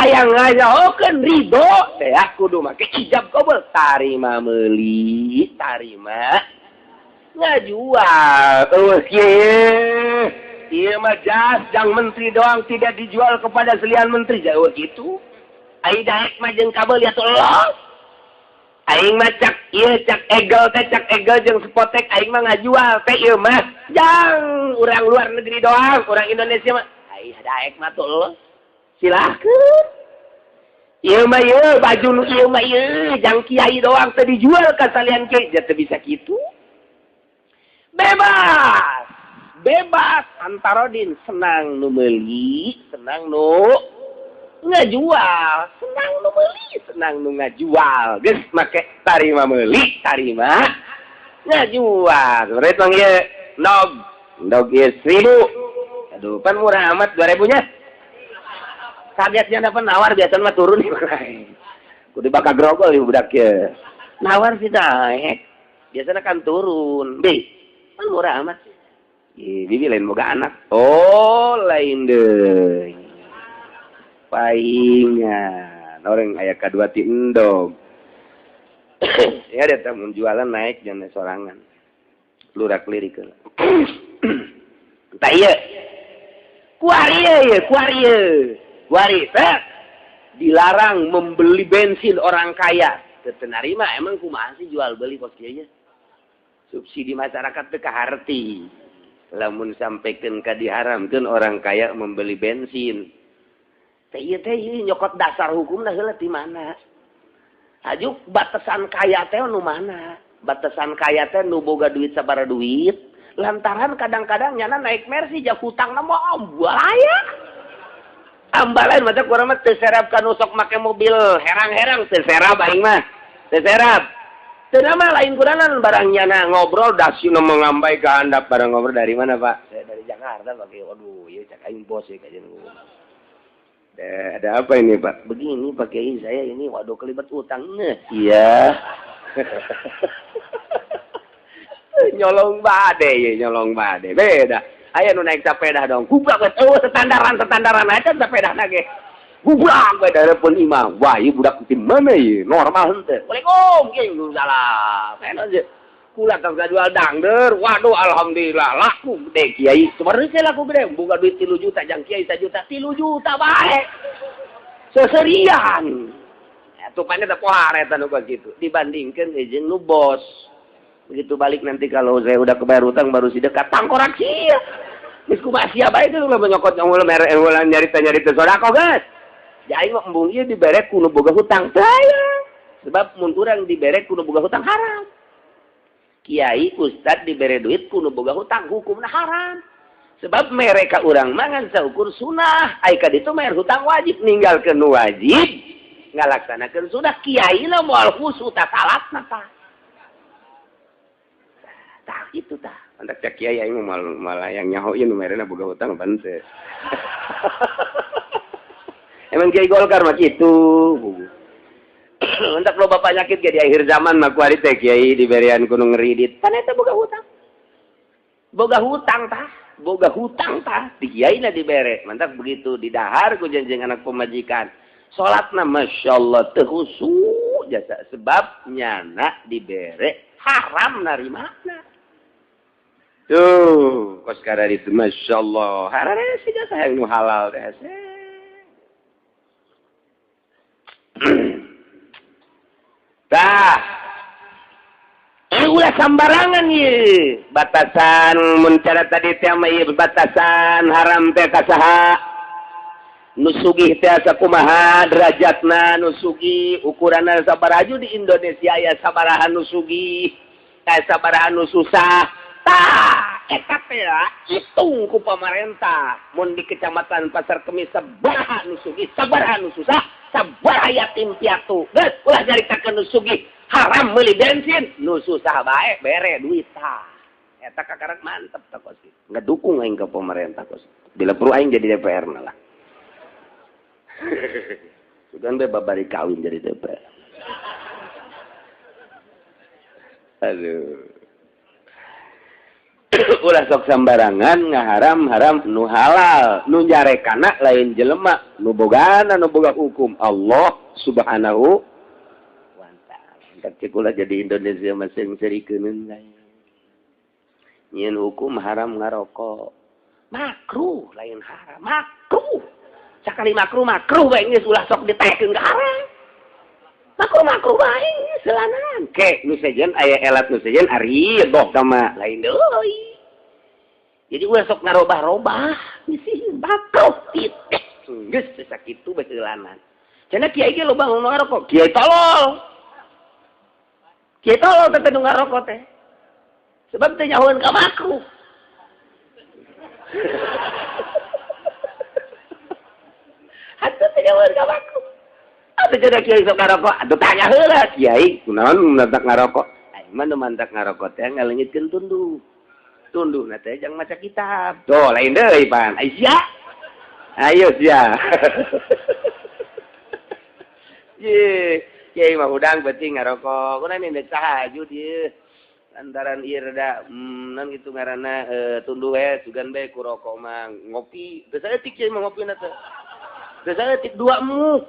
Hayang ngajahokeun ridho teh kudu make ijab qabul. Tarima meuli, tarima ngajual. Eueuh kieu. Iya mah jas, jang menteri doang tidak dijual kepada selian menteri. Jauh gitu. Aing daek mah jeung kabel ya Allah. Aing mah cak egel jeung spotek aing mah ngajual teh ieu mah. Jang urang luar negeri doang, urang Indonesia mah. Aing daek mah tuh Allah. Silakeun. Ieu mah ieu baju nu ieu mah ieu jang kiai doang teh dijual ka salian kiai. Teu bisa kitu. Bebas antarodin, senang nu meuli, senang nu ngajual, senang nu meuli, senang nu ngajual. Geus make tarima meuli, tarima ngajual. Berarti mah ieu nog ieu 1000. Aduh, pan murah amat 2000-nya. Kagetnya dapat nawar biasanya mah turun nih. Kudu bakal grogol ieu budak ieu. Nawar sih naik. Biasanya kan turun. Pan murah amat. Bibi lain boga anak. Oh, lain deui. Paingan. Orang aya kadua ti endog. Ya dia teh mun jualan naik jangan sorangan. Lurak lirikeun. Tah ieu. Kuari teh dilarang membeli bensin orang kaya. Teu narima emang kumaha sih jual beli kos kieu. Subsidi masyarakat teh kaharti. Lamun sampaikan ka diharamkeun orang kaya membeli bensin. Teh ieu nyokot dasar hukumna heula ti mana? Hajuk batasan kaya teh nu mana? Batasan kaya teh nu boga duit sabaraha duit. Lantaran kadang-kadang nyana naik Mercy jak hutangna mah ambalaya. Ambalain mah teh kurang mah teu serap kanu sok make mobil herang-herang teu serap aing mah. Teu serap. Tidak mah lain kurangan barangnya ngobrol dasyu mengambai ke handap barang ngobrol dari mana Pak? Saya dari Jakarta Pak. Waduh, ya cak aing bos ya kajian. Ada apa ini Pak? Begini Pak Kiai saya ini waduh kelibat utang. Iya. Nyolong bade. Beda. Aya nu naik sepeda dong. Kubrak standaran aja sepeda nage. Gubrak we darepeun imam. Wah, ieu budak tim mana ieu? Normal henteu. Assalamualaikum, kieu salam. Enak je. Kula tong jual dangder. Waduh, alhamdulillah laku gede kiai. Sebenarnya saya laku gede. Boga duit 3 juta jang kiai 1 juta. 3 juta bae. Seserian. Tupanya teh pohar eta nu kitu. Dibandingkeun jeung nu bos. Begitu balik nanti kalau saya udah kebayar utang baru si dekat tangkorak sia. Geus kumaha sia bae teh ulah nyokot nyarita sodako geus. Jadi mah embung ieu dibere kudu boga hutang saya. Sebab mun urang dibere kudu boga hutang haram. Kiai ustad dibere duit kudu boga hutang hukumna haram. Sebab mereka urang mangan saukur sunah, ai ka ditu mayar hutang wajib ninggalkeun wajib, ngalaksanakeun sunah kiaina moal khusu ta salatna tah. Tah kitu tah. Antak cak kiai aing malah yang nyaho ieu nu merena boga hutang ban teh. Emang kiai Golkar mah kitu. Entak lo bapak nyakit ge di akhir zaman mah kuari teh kiai diberian kudu ngeridit. Pan eta boga hutang. Boga hutang tah. Di kiaina dibere. Mantap begitu didahar ku janjing anak pemajikan. Salatna masyaallah teu khusyuk jasa sebab nyana dibere haram narimana. Tuh, kos kada itu masyaallah. Harare sih jasa yang nu halal teh. Dah. ulah sambarangan ye batasan mencara tadi teh mah ieu batasan haram teh kasaha nu sugih teh sakumaha derajatna nu sugih ukuranna sabaraha di Indonesia aya sabaraha nu sugih aya sabaraha nu susah tah eta teh hitung ku pamarentah mun di kecamatan Pasar Kemis sabaraha nu sugih sabaraha nu susah sabaraha yatim piatu geus ulah nyaritakeun nu sugih haram meuli bensin nu susah bae bere duit tah eta kakarak mantep tah kos ngedukung aing ke pemerintah kos bila perlu aing jadi DPR lah sugan be babari kawin jadi DPR aduh ulah sok sambarangan ngaharam-haram nu halal nu nyarekana lain jelema nu bogana nu boga hukum Allah subhanahu tapi kula jadi Indonesia masing serikeun nyeun hukum haram ngarokok makruh lain haram makruh sakali makruh bae geus ulah sok ditaekeun ka haram makruh bae selanan ke nu sejen aya elat nu sejen ari doh sama lain deui jadi ulah sok ngarobah-robah sih makruh titik geus sakitu bae selanan cenah kiai ge loba ngarokok kiai tolol kita lo teteh nunggu rokok teh, sebab teh nyahuan ka makruh. Hatu teh nyahuan ka makruh. Atuh cenah kiai sok ngarokok, atuh tanya heula kiai, kunaon mantak ngarokok? Aing mah nu mantak ngarokok teh ngaleungitkeun tunduh. Tunduhna teh jang maca kitab. Tuh lain deui pan. Ayo sia. Ye. Kiai mah udang penting ngarokok. Kunaon indek tahajud ieu. Lantaran ieu rada naon kitu ngaranna tunduh we sugan bae ku rokok mah ngopi. Teu saeutik kiai mah ngopina teh. Teu saeutik 2 muk.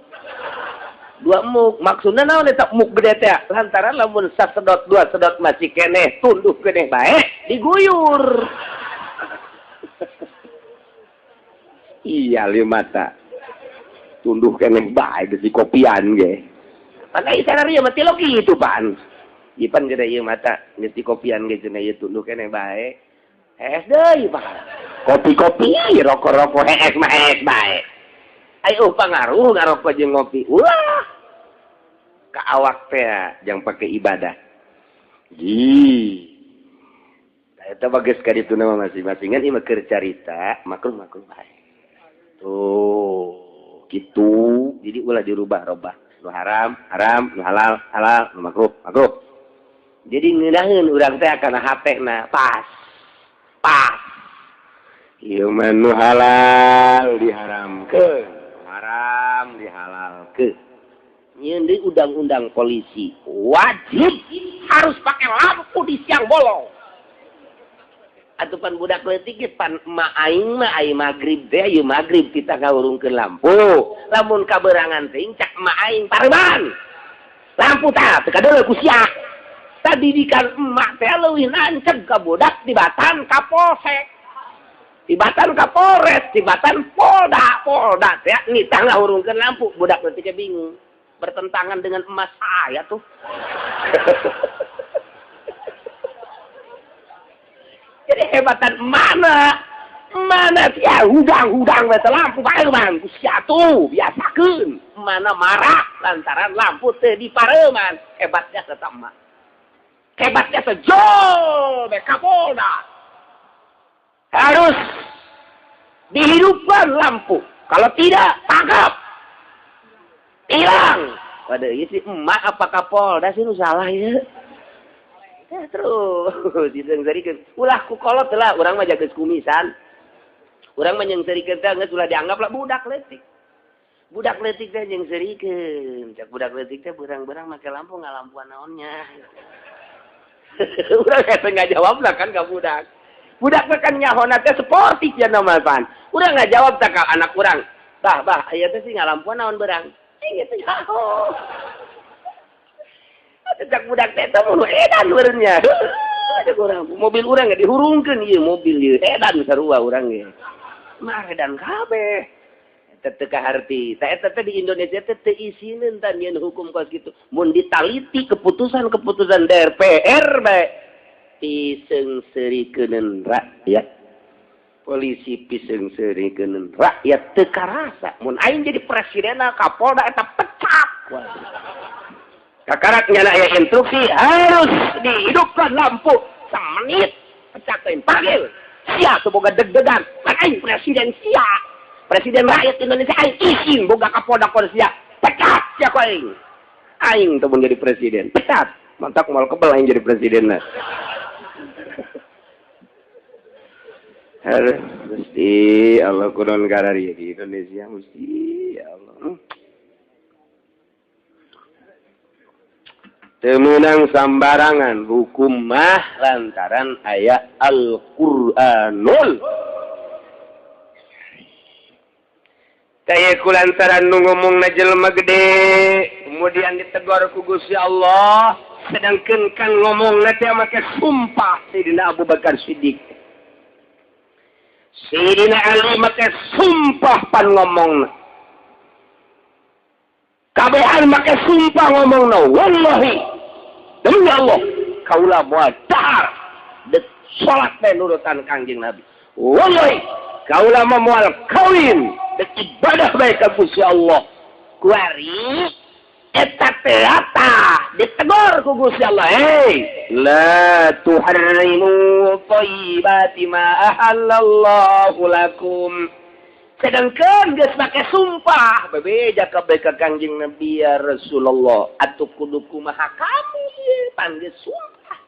2 muk. Maksudna naon eta muk gede teh? Lantaran lamun sasedot 2 sedot masih keneh tunduh keneh bae diguyur. Iya lieu mata. Tunduh keneh bae geus dikopian ge. Pakai isana ieu mah tilok kitu pan. Ipan gede ieu mata geus dikopian ge cenah ieu tunduh keneh bae. Hees deui pan. Kopi-kopi rokok-rokok hees mah hees bae. Aya pangaruh ngarokok jeung ngopi. Ulah. Ka awak teh jang pake ibadah. Eta bagus ka ditu nama masing-masingan ieu mah keur carita makruh bae. Tuh, gitu. Jadi ulah dirubah-rubah. Nu haram, nu halal, nu makruh. Jadi ngeunaheun urang teh kana hatena pas. Ieu mah nu halal diharamkeun, haram dihalalkeun. Nyeun deui undang-undang polisi wajib harus pakai lampu di siang bolong. Atupan budak leutik ge pan emak aing mah aya magrib teh ieu magrib kita ngawurungkeun lampu. Lamun kaberangan teh cak emak aing pareban. Lampu tah teu kadeuleu ku sia. Tadidikan emak teh leuwih nanceg ka budak tibatan kapolsek. Tibatan kapolres, tibatan polda teh nitah ngawurungkeun lampu. Budak leutik ge bingung. Bertentangan dengan emas saya tuh. Jadi hebatan mana sia hudang we lampu pareman ku sia tuh biasakeun mana marah lantaran lampu teu dipareman hebatnya tetama hebatnya sejol be Kapolda harus dihidupkan lampu kalau tidak tangkap hilang pada isi emak apa Kapolda sih nu salah ya. Ya terus disengserikeun ulah ku kolot lah urang mah jageus kumisan urang mah nyeungserikeun teh geus ulah dianggap lah budak leutik teh nyeungserikeun cak budak leutik teh beurang-beurang make lampu ngalampuan naonnya urang eta ngajawab lah kan ka budak mah kan nyahona teh sportif ya nama pan urang ngajawab teh ka anak urang bah aya teh sih ngalampuan naon beurang gitu jauh cak budak teh mun edan beurnya ada urang mobil urang ge dihurungkeun ieu mobil ieu edan sarua urang ge mah edan kabeh teka harti. Eta teh di Indonesia teh teu isinin tan nyeun hukum kos kitu. Mun ditaliti keputusan DPR bae piseungseurikeun rakyat. Polisi piseungseurikeun rakyat teu karasa. Mun aing jadi presidenna Kapolda eta pecat. Kakarak nyana aya instruksi harus dihidupkan lampu semenit pecat teh panggil. Sia teu boga deg-degan. Kan aing presiden sia. Presiden rakyat Indonesia aing izin boga Kapolda Polisia pecat sia ku aing. Aing teu jadi presiden. Pecat. Mantak moal kebel aing jadi presidenna. Harus mesti Allah kunon karari di Indonesia mesti ya Allah. Temenang sambarangan hukum mah lantaran ayat Al-Qur'anul. Kayak kulantaran nu ngomongna jelema gede, kemudian ditegur ku Gusti Allah, sedangkan kan ngomongna teh make sumpah Sayyidina Abu Bakar Siddiq. Sayyidina Ali make sumpah pan ngomongna. Kabehan make sumpah ngomongna, wallahi demi Allah kaula moal dahar dek salat teh nurutan Kangjeng Nabi. Wallahi kaula moal kawin dek ibadah bae ka Gusti Allah. Kuari eta teh ditegur ku Gusti Allah. Hei, la tuharrimu thayyibati ma ahallallahu lakum. Sedangkan geus make sumpah bebeja kabeh ka Kangjeng Nabi ya Rasulullah atuh kudu kumaha kami panggil sumpah.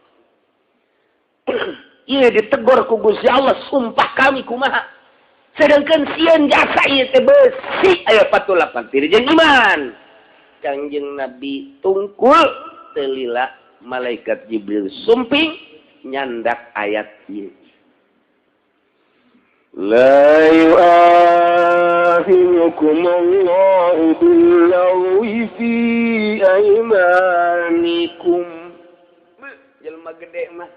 Ieu ditegur ku Gusti Allah sumpah kami kumaha. Sedangkan sieun jasa ieu teh beusi aya patulapan dirjen iman. Kangjeng Nabi tungkul teu lila malaikat Jibril sumping nyandak ayat ieu. La yu'akhirukum Allahu bil-lagwi fi aymanikum. Jelema gede mah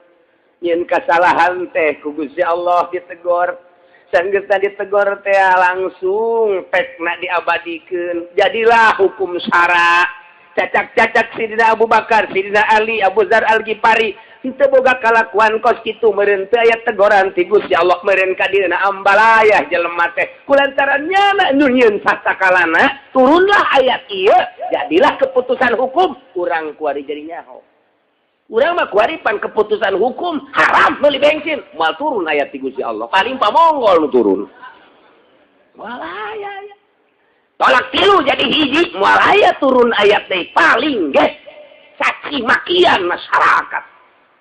nyeun kasalahan teh ku Gusti Allah ditegur. Sanggeus ditegur teh langsung tekna diabadikeun. Jadilah hukum syara. Cacak-cacak Sayyidina Abu Bakar, Sayyidina Ali, Abu Dzar Al-Ghifari henteu boga kalakuan kos kitu meureun teu aya teguran ti Gusti Allah meureun ka dieuna ambalayah jelema teh kulantaran nyana nu nyieun sasakalana turunlah ayat ieu jadilah keputusan hukum urang kuari jadi nyaho. Urang mah kuari pan keputusan hukum haram meuli bensin moal turun ayat ti Gusti Allah paling pamonggol nu turun. Walaya ya. Tolak tilu jadi hiji moal aya turun ayat teh paling ge saksi makian masyarakat.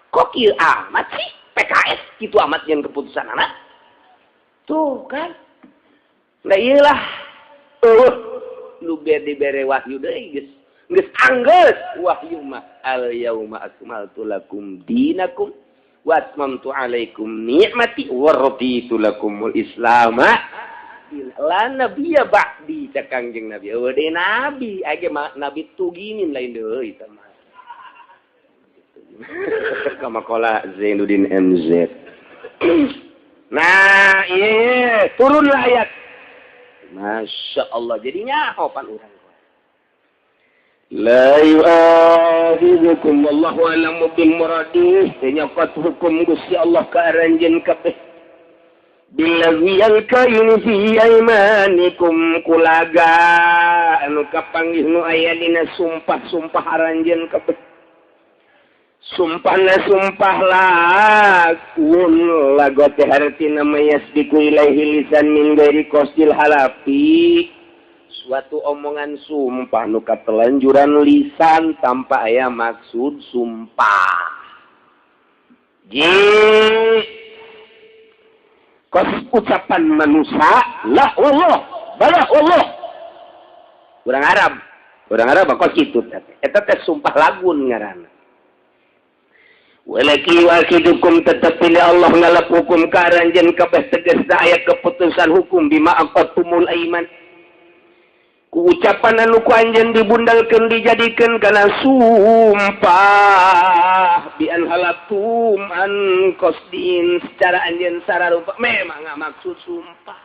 Kok kieu amat sih PKS kitu amat yang keputusan anak? Tuh kan. Nah iyalah. Lu dibere wahyu deui geus. Geus anggeus wahyu mah al yauma akmaltu lakum dinakum wa atmamtu alaikum ni'mati wa raditu lakumul islama la nabiyya ba'di cak Kangjeng Nabi. Eueuh nabi age nabi tuginin lain deui tah mah. Kamakola Zainuddin MZ. Nah, iya turunlah ayat. Masya Allah jadinya hopan urang. La yu'akhidhukum wallahu a'lamu bil muradih. Nyokot hukum Gusti Allah ka aranjeun kabeh. Billazi yalkainu fi aymanikum kulaga anu kapanggih nu aya dina sumpah-sumpah aranjeun kabeh. Sumpahna sumpah lagun lagote hartina mayasbiku ilaihi lisan min ghairi qasdil halafi. Suatu omongan sumpah nu katelanjuran lisan tanpa aya maksud sumpah. Kos ucapan manusia la Allah bala Allah. Urang Arab kos kitu eta teh sumpah lagun ngaranna. Walaki wakidukum tetap pilih Allah ngalap hukum karanjen kabeh tegasna aya keputusan hukum bima aqatumul aiman. Ku ucapan anu ku anjeun dibundalkeun dijadikeun kana sumpah bi an halatum an qasdin secara anjeun sararupa memang maksud sumpah.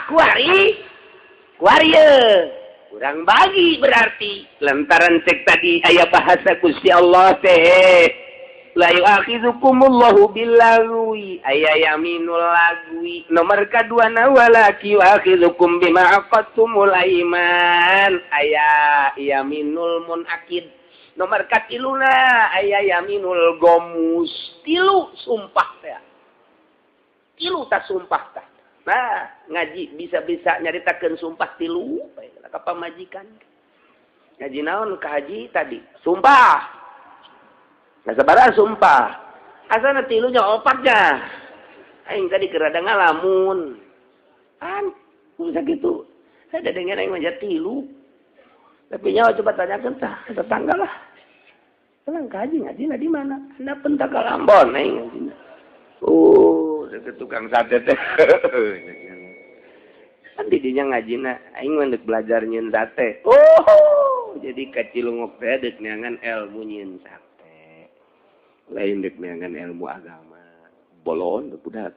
kuari kurang bagi berarti lantaran cek tadi aya bahasa Gusti Allah teh la yu'akhidukumullahu billagwi aya yaminul lagwi nomor kaduana walaki yu'akhidukum bima aqadtumul aiman aya yaminul munakid nomor katiluna aya yaminul gomus tilu sumpah teh tilu tak sumpah teh nah ngaji bisa-bisa nyaritakeun sumpah tilu ka pamajikan ngaji naon ka haji tadi sumpah nah sabaraha sumpah asana tilunya opatnya aing tadi kerada ngalamun kan bisa gitu saya dengar aing mah tilu tapi nyawa coba tanyakeun tah tetangga lah pulang ka haji ngaji di mana anda pentak Lambon aing ngajina oh deket tukang sate teh kan didinya ngajina aing mah belajar nyeun sate oh jadi kacilungok teh deuk neangan ilmu nyeun sate lain deuk neangan ilmu agama bolon budak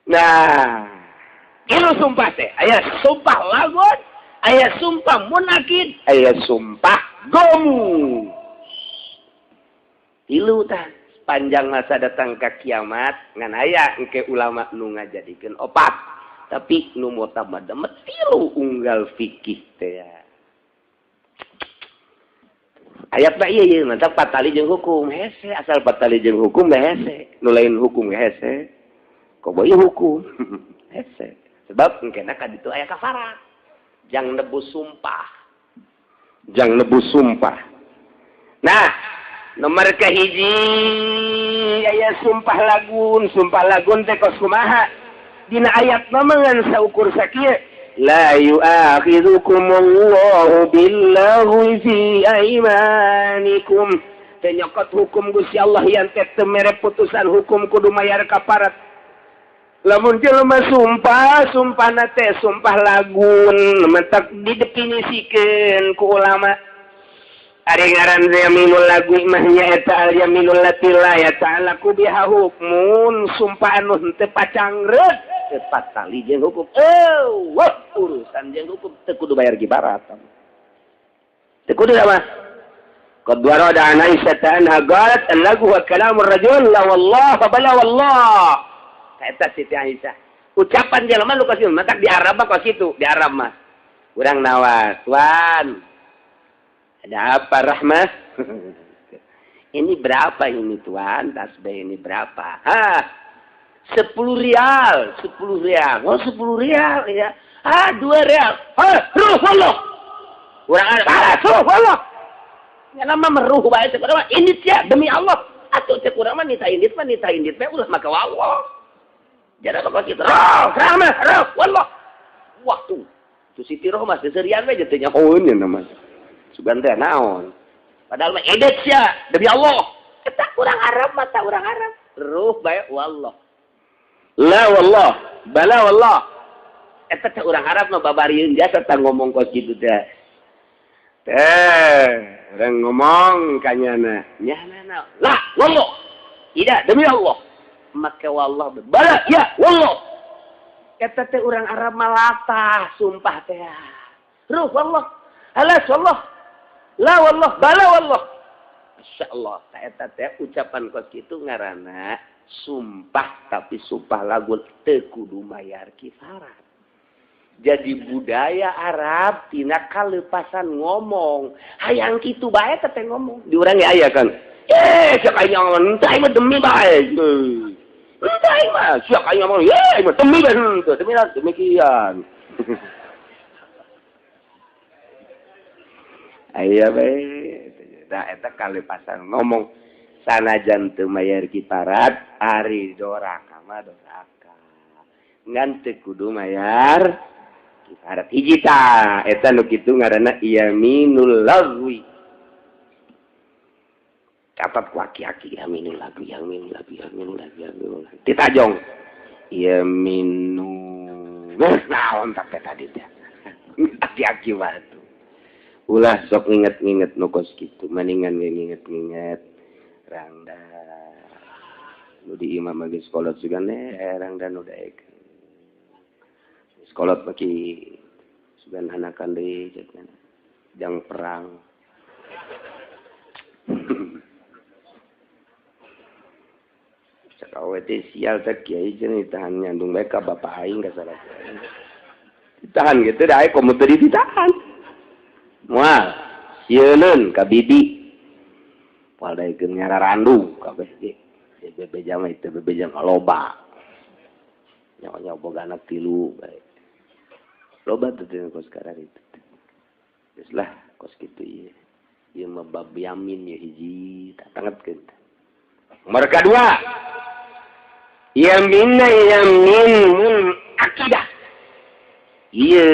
nah ieu sumpah teh aya sumpah lagun aya sumpah munakid aya sumpah gomu tilu tah panjang masa datang ke kiamat ngan aya engke ulama nu ngajadikeun opat tapi nu mutamad tilu unggal fikih teh ayatna ieu mantap patali jeung hukum hese asal patali jeung hukum da hese nu lain hukum hese koboy hukum hese sebab engkena ka ditu aya kafarah jang nebus sumpah nah nomor kahiji aya sumpah lagun teh kos kumaha dina ayat namangan saukur sakieu la yu'akhidukumullahu billaghwi fi aimanikum teh nyokot hukum Gusti Allah yang teh teu mere putusan hukum kudu mayar kafarat lamun jelema sumpahna teh sumpah lagun mentak didefinisikeun ku ulama ari ngaran yaminul lagwi mah nyaeta al yaminul lati la yata'allaqu biha hukmun sumpah anu teu pacangreut teu patali jeung hukum urusan jeung hukum teu kudu bayar kibarat teu kudu apa qad warada an Aisyah anha qalat al-lagwu wa kalamur rajul la wallah bala wallah eta Siti Aisyah ucapan jelema lu ka situ matak di Arab mah ka situ di Arab mah urang nawas wan ada apa Rahmah? Ini berapa ini tuan? Tasbih ini berapa? 10 rial. Oh 10 rial ya. 2 rial. Ruh Allah. Kurang ada. Ruh Allah. Ya nama meruh bae teh kurang ini sia demi Allah. Atuh teh kurang mah nita indit bae ulah maka Allah. Jadi apa kita? Rahmah, ruh Allah. Wah tuh. Tu Siti Rohmah seserian we teh nyahoeun namanya. Sugan teh naon padahal mah edet sia demi Allah eta urang Arab mata urang Arab ruh bae wallah la wallah bala wallah eta teh urang Arab mah babarieun jasa tah ngomong kos kitu teh urang ngomong kanyana nyana la wallah ida demi Allah maka wallah bala ya wallah eta teh urang Arab mah latah sumpah teh ruh wallah alas wallah la wallah bala wallah masyaallah eta teh ucapan kos kitu ngaranna sumpah tapi sumpah lagun teu kudu mayar kifarat jadi budaya Arab tina kaleupasan ngomong hayang kitu bae teh ngomong di urang ge aya kan sak aya ngomong teh mah demi bae teh mah sak aya ngomong mah demi bae demi demikian aya bae da eta kalepasan ngomong sanajan teu mayar kifarat ari doraka mah doraka ngan teu kudu mayar kifarat hiji ta eta nu kitu ngaranna yaminul lagwi catat ku aki-aki yaminul lagwi ditajong yaminul naon teh tadi teh aki-aki batu ulah sok nginget-nginget nukos gitu maningan nginget-nginget rangda nu di imam lagi sekolot juga nerang dan udah sekolot bagi sugan anakan deui jang perang. Cakawe teh sial teh kiai cenah ditahan nyandung bae ka bapak aing ka salah. Ditahan gitu da aya komo teu ditahan. Moal sieun ka bibi. Paldaikeun nyararandu kabeh ge. Bebeja mah itu bebeja loba. Nyawa boga anak 3 bae. Loba teh kos sekarang itu. Geus lah kos kitu ieu. Ieu mah bab yamin ya hiji tatangetkeun. Nomor kedua, yamin akidah. Iya.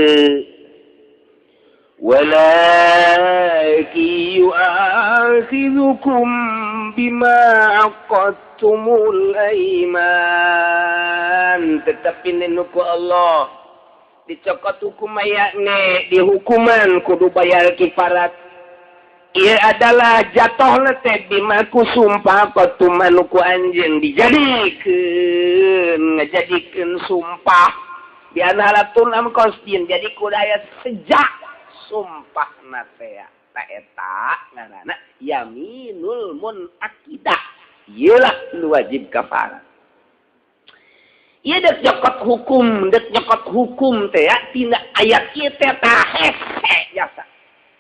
Walaki yu'akhidhukum bima aqadtumul aiman. Tetapi nenuku Allah dicokot hukum ayakne dihukuman kudu bayar kifarat. Ia adalah jatuh leteh bimaku sumpah kotuman ku anjeun dijadikeun ngajadikeun sumpah di antara tunam kostin jadi kudaya sejak sumpah nate ta eta ngaranna yaminul munakidah iyalah nu wajib kafarat. Ieu dek nyokot hukum teh tina ayat kieu teh tah hese jasa.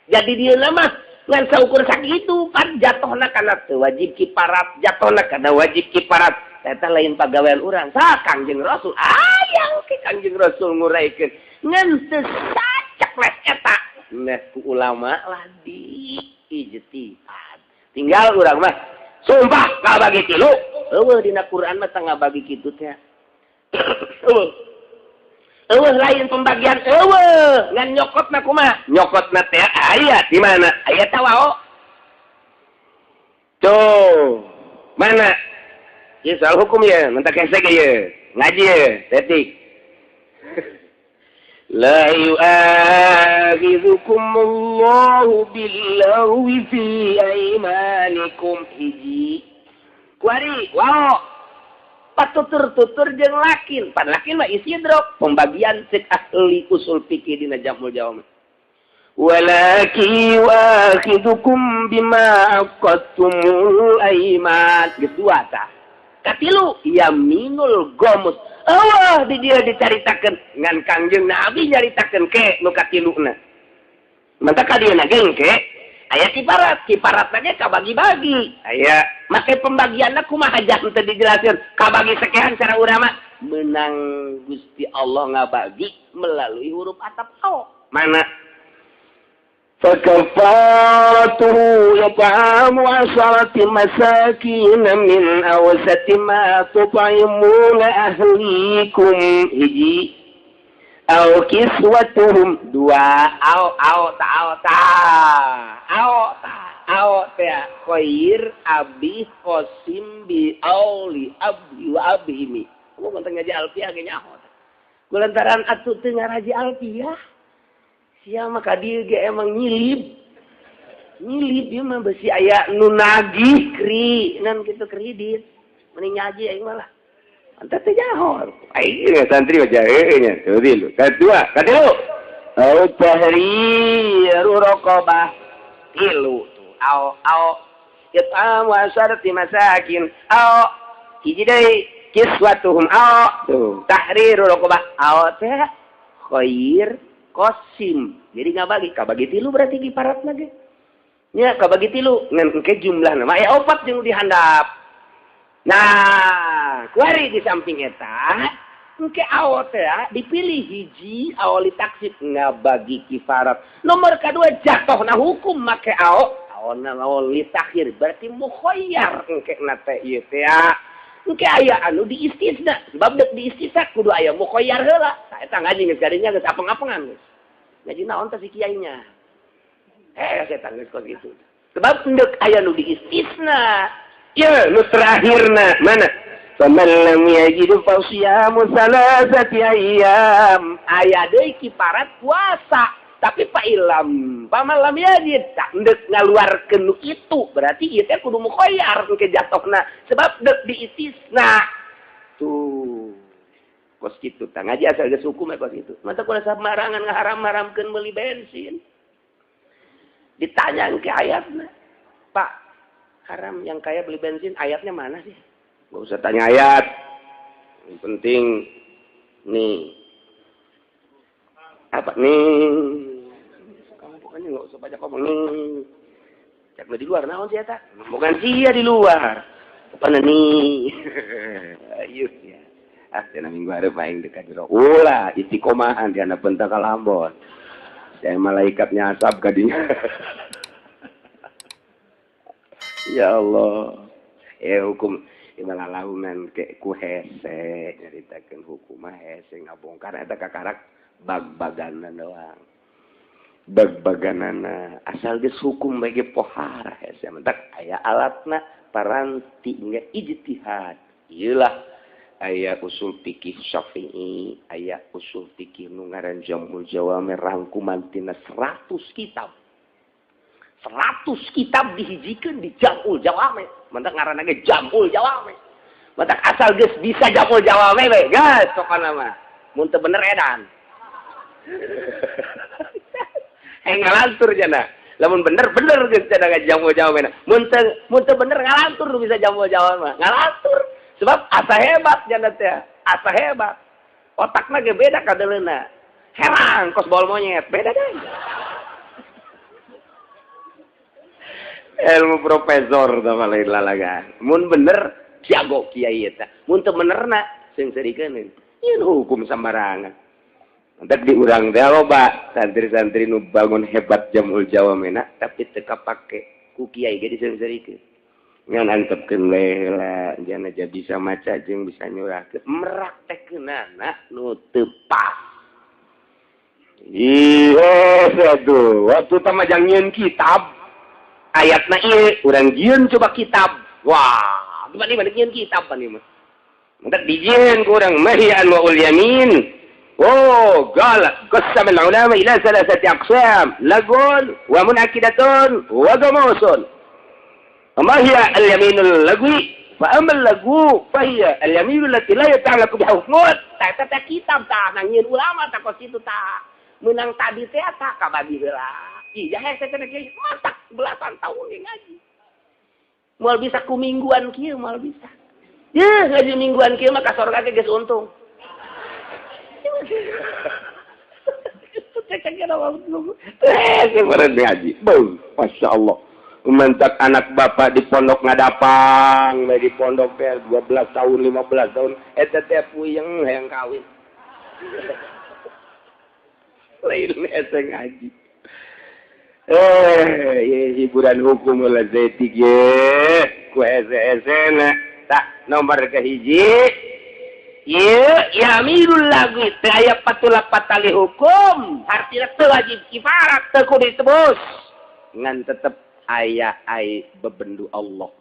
Jadi dia mah ngan saukur sakitu pan jatuhna kana teu wajib kifarat, jatuhna kana wajib kifarat. Eta lain pagawean urang. Sa Kangjeng Rasul ayang ke Kangjeng Rasul nguraikeun ngan teu sacak les eta. Nah ku ulama lah di ijtihad. Tinggal urang mah sumpah ka bagi 3. Eueuh dina Quran mah tangga bagi kitu teh. Eueuh lain pembagian eueuh ngan nyokotna kumaha? Nyokotna teh aya di mana? Aya tawao. Tuh. Mana? Ieu soal hukum ya, mentak hese ge ye. Ngaji ye, detik. La yu'akhidhukumullahu bil-lagwi fi aymanikum hiji. Kuari, wow. Patutur-tutur jeung lakin. Pan lakin mah istidrok. Pembagian cek ahli usul fikih dina Jamul Jawami. Walaki yu'akhidhukum bima aqadtumul aiman. Geus 2 tah. Katilu yaminul gomus. Allah di dia dicaritakeun ngan Kangjeng Nabi nyaritakeun ke nu katiluna. Mantap ka dieu nageng ke aya kiparat lagi kabagi-bagi. Aya make pembagianna kumaha hajat teu dijelaskeun. Kabagi sekean cara urang mah menang Gusti Allah ngabagi melalui huruf atap au. Mana? Fakafaratuhu yat'amu 'asharati masakin min awsati ma tut'imuna ahlikum hiji. Au kiswatuhum 2 au ta khair abi qasim bi auli abdi wa abhimi. Kamu ngonteng ngaji alfiah ge nyaho. Kulantaran atuh teu ngaraji alfiah. Sia mah ka dieu ge emang nyilib. Nyilib ieu mah besi aya nu nagih kri ngan kitu kredit. Mending nyaji aing mah lah. Anta teh nyaho. Aing santri mah jahe nya. Teu dilu. Kadua, katilu. Au tahriru raqabah. 3 tuh. Au it'amu 'asharati masakin. Au hiji deui kiswatuhum. Au tuh. Tahriru raqabah. Au teh khair Qasim. Jadi ngabagi, kabagi 3 berarti kiparat lagi. Nya kabagi 3 ngan engke jumlahna mah aya 4 jeung dihandap. Nah, kuari di samping eta, engke awo teh dipilih hiji awali taksib ngabagi kifarat. Nomor kedua jatuhna hukum make awo, awona awali takhir berarti mukhayyar engke na teh ieu teh. Engke aya anu diistisna, sebab dek diistisna kudu aya mukhayyar heula. Eta ngaji geus gadinya geus apeng-apengan geus. Ngaji naon teh si kiainya? Eta geus kos kitu. Sebab dek aya nu diistisna. Ya, nu terakhirna mana? Faman lam yajid fa siyamu 3 ayyam. Aya deui kifarat puasa Tapi Pak Ilham, pamalam yajid tak ndek ngaluarkeun nu itu, berarti ieu teh kudu mukhoyar ke jatuhna sebab dek diitisna. Tuh. Kos kitu tah ngaji asal geus hukum kos kitu. Mata kudu samarangan ngaharam-haramkeun meuli bensin. Ditanya ke ayatna. Pak, haram yang kaya beli bensin, ayatnya mana sih? Gak usah tanya ayat. Yang penting nih. Apa nih? Kamu pokoknya nggak usah banyak ngomong nih. Cek di luar, naon sih eta? Bukan sia di luar. Apa nih? Ayo ya. Cenah minggu hareup aing dekat di roh. Ulah istiqomahan di anak bentak kalambon. Saya malaikatnya asap kadinya. Ya Allah. Hukum imalalahunan ke ku hese nyaritakeun hukum mah hese ngabongkar eta kakarak bag-baganan doang. Bag-baganana asal geus hukum bagi pohara hese mentak aya alatna paranti nge ijtihad. Ieulah aya usul fikih Syafi'i, aya usul fikih nu ngaran Jamul Jawami rangkuman tina 100 kitab. 100 kitab dihijikeun di Jamul Jawami. Mentak ngaranna ge Jamul Jawami. Mentak asal geus bisa Jamul Jawami we, geus pokona mah. Mun teu bener edan. Ngalantur cenah. Lamun bener geus cenah Jamul Jawami. Mun teu bener ngalantur bisa Jamul Jawami mah. Ngalantur. Sebab asa hebat cenah teh. Asa hebat. Otakna ge beda kadeleuna. Herang kos bol monyet, beda deh. Ilmu profesor sama lain lalagan. Mun bener jago kiai eta. Mun teu benerna sing serikeun. Ieu hukum sembarangan. Entek diurang teh loba santri-santri nu bangun hebat Jamul Jawamena tapi teu kapake ku kiai ge diseureurikeun. Ngan antepkeun lela jangan aja bisa maca jeung bisa nyurahkeun. Meraktekeunana nu teu pas. Iya, aduh, waktu tamajang nyieun kitab ayatna ieu urang jieun coba kitab. Wah, gimana nyieun kitab pan ieu mah. Entek dijieun ku urang mahian wa ul yamin. Oh, qasam al ulama ila salasati aqsam, lagun wa munakidatun wa gamusun. Mahiya al yaminul lagwi fa amal lagu fa hiya al yaminul lati la yata'allaqu bi hukmut. Ta kitab ta nyieun ulama ta kos kitu ta. Menang tadi teh ta kabadi heula. Iya, hese cenah kieu matak belasan tahun ngaji. Moal bisa ku mingguan kieu, moal bisa. Ya, ngaji mingguan kieu mah ka sorga ge geus untung. Sebenarnya ngaji. Beuh, Masya Allah. Mentak anak bapak di pondok ngadapang, di pondok 12 tahun, 15 tahun. Eta teh puyeng hayang kawin. Lain hese ngaji. Hiburan hukum lah zetik ye ku hese-hesena tak nomor kahiji ya amirul lagu teh aya patulah patali hukum artinya teu wajib kifarat teu kudu ditebus ngan tetep aya bebendu Allah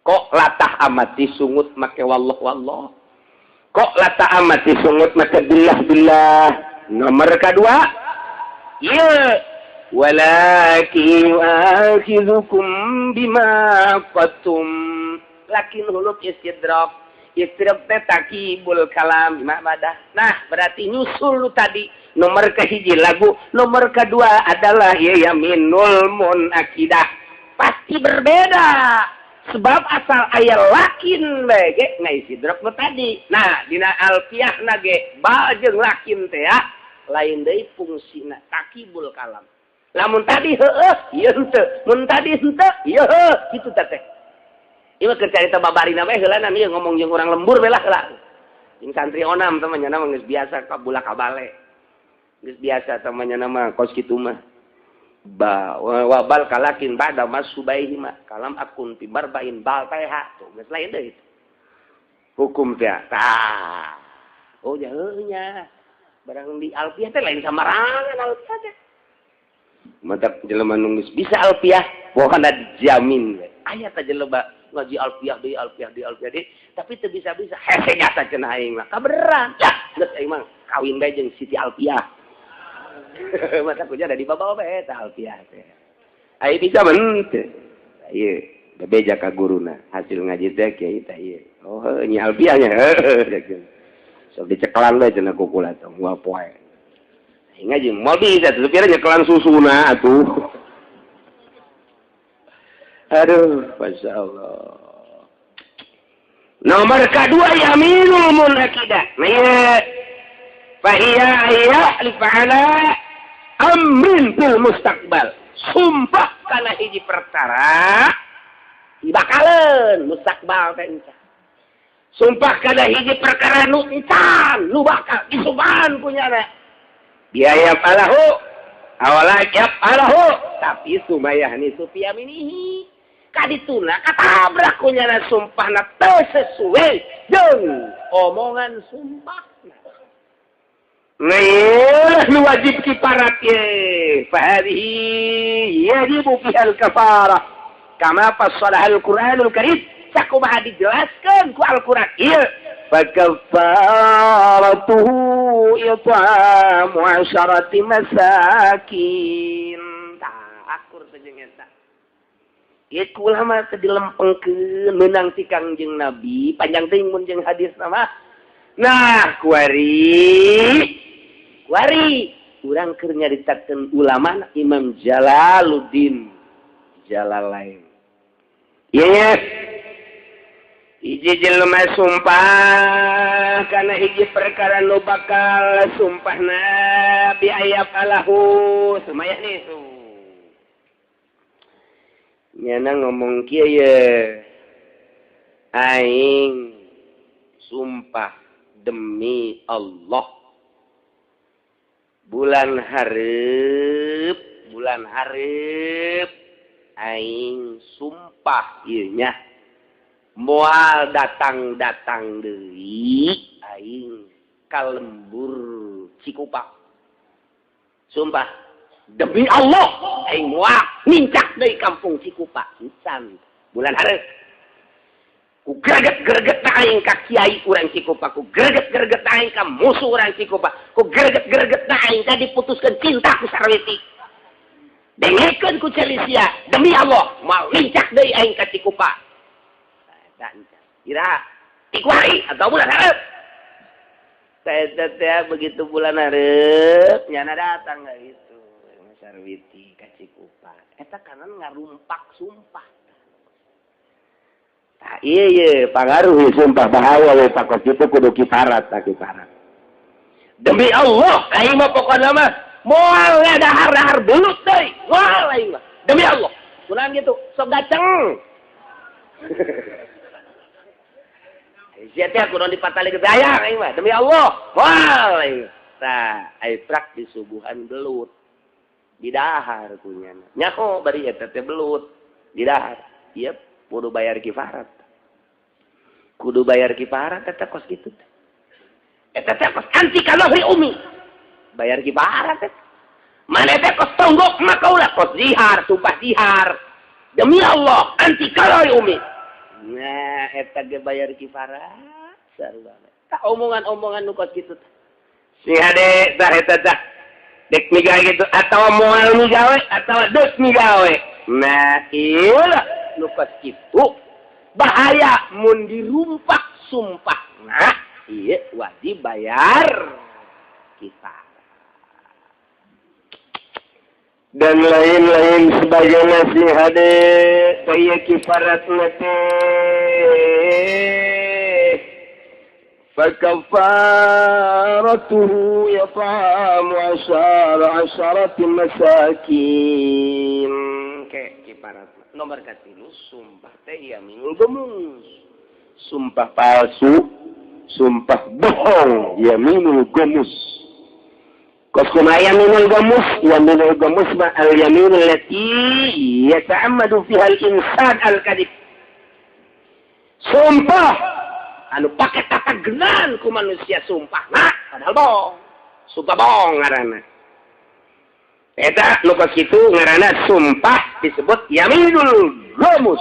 kok latah amati sungut make wallah kok latah amati sungut make billah nomor kedua ieu walakin yu'akhidukum bima qatum lakin huluk istidrak teh takibul kalam madah. Nah berarti nyusul lu tadi nomor kahiji lagu nomor kedua adalah ya yaminul munakidah pasti berbeda sebab asal aya lakin lagi ngaistidrak lu tadi. Nah dina alfiyah nage ba jeung lakin teh ya lain deui fungsina takibul kalam. Lamun tadi heueuh ieu henteu, mun tadi henteu ieu heuh kitu teh. Ieu keur carita babarina we heula ieu ngomong jeung urang lembur we lah heula. Jeung santri onam temannya nama geus biasa ka bulak kabale. Geus biasa temannya nama kos kitu mah. Wabal kalakin ba'da masubaihi mah kalam akun fi barbain bal taiha tuh geus lain deui. Hukum teh tah. Oh ya heuh nya. Barang di alfiyah teh lain samarangan alfiyah teh. Matak jelema nu geus bisa alfiyah pokona dijamin we. Aya teh jelema ngaji alfiyah deui tapi teu bisa-bisa hese nyata cenah aing mah kabeneran. Ya, geus aing mah kawin bae jeung Siti Alfiyah. Mata kunya ada di bawah eta alfiah teh. Ai bisa mente. Ieu bebeja ka guruna hasil ngaji teh kieu teh ieu. Oh nya alfiahnya. Sok diceklan we cenah ku kula tong moal poe. Ngaji moal bisa teh supaya nyekelan susuna atuh. Aduh, Masya Allah. Nomor kedua yaminul munakidah. Nah, fahiya lifa'ala amrin fil mustaqbal. Sumpah kana hiji perkara dibakaleun mustaqbal teh encan. Sumpah kana hiji perkara nu encan, nu bakal disubahan punyana. Biaya falahu awala yafalahu tapi sumayah ni supiyaminihi. Kadituna katabrak kunyana sumpahna teu sesuai jeung omongan sumpahna. Nah, nu wajib kiparat ye. Fahadihi yajibu fihal kafarah. Kama fassalah Al-Quranul Karim. Sakumaha dijelaskan ku Al-Quran. Iya. Fakafaratuhu it'amu 'asharati masakin. Tah, akur teh jeung eta. Ieu ulama teh dilempengkeun meunang ti Kangjeng Nabi, panjang teuing mun jeung hadis nama. Nah, kuari urang keur nyaritakeun ulama Imam Jalaluddin Jalalain. Ieu hiji jelema sumpah kana hiji perkara nu bakal sumpahna bi ayab alahu sumayah nitu. Nyana ngomong kieu ye. Aing sumpah demi Allah bulan hareup aing sumpah ieu nya moal datang deui aing ka lembur Cikupa. Sumpah demi Allah aing moal nincak deui kampung Cikupa encan bulan hareup. Ku greget aing ka kiai urang Cikupa, ku greget aing ka musuh urang Cikupa, ku greget aing ka diputuskeun cinta ku Sarwiti. Dengekeun ku Celisia, demi Allah moal lincak deui aing ka Cikupa. Eta ira tikuari atau bulan hareup. Teh begitu bulan hareup nyana datang ka itu Sarwiti ka Cikupa. Eta kanan ngarumpak sumpah. Nah, iya, pengaruh sumpah bahaya we takut itu kudu kifarat. Demi Allah, aing mah pokona mah moal dahar belut deui. Moal aing mah. Demi Allah. Kunaon gitu, sok gaceng. Sia teh kudu dipatali gedayang aing mah. Demi Allah, moal aing. Tah, ai prak di subuhan belut. Di dahar kunyana. Nyaho bari eta teh belut di dahar. Ieu kudu bayar kifarat. Kudu bayar kifarat eta kos kitu. Eta teh kos anti ka lohri umi. Bayar kifarat teh. Mane teh kos tonggok maka ulah kos zihar, sumpah zihar. Demi Allah anti ka lohri umi. Nah, eta ge bayar kifarat. Sarua. Tak omongan-omongan nu kos kitu. Si hade tah eta tah. Dek migawe gitu atau moal migawe atau dek migawe. Nah, iyalah nu kos kitu bahaya mun dirumpak sumpah. Nah, iya wajib bayar kifarat. Dan lain-lain sebagai nasihat kaya kifarat nate. Fakafaratuhu yat'amu 'asharati masakin. Kayak kifarat. Nomor katilu sumpah teh yaminul gamus. Sumpah palsu, sumpah bohong, yaminul gamus. Kos kuna yaminul gamus ma al yaminul lati yata'ammadu fiha al insan al kadhib. Sumpah anu pake tata genan ku manusia sumpah. Nah, padahal bohong. Sumpah bohong ngaranna. Eta nu kos kitu ngaranna sumpah disebut yaminul gamus.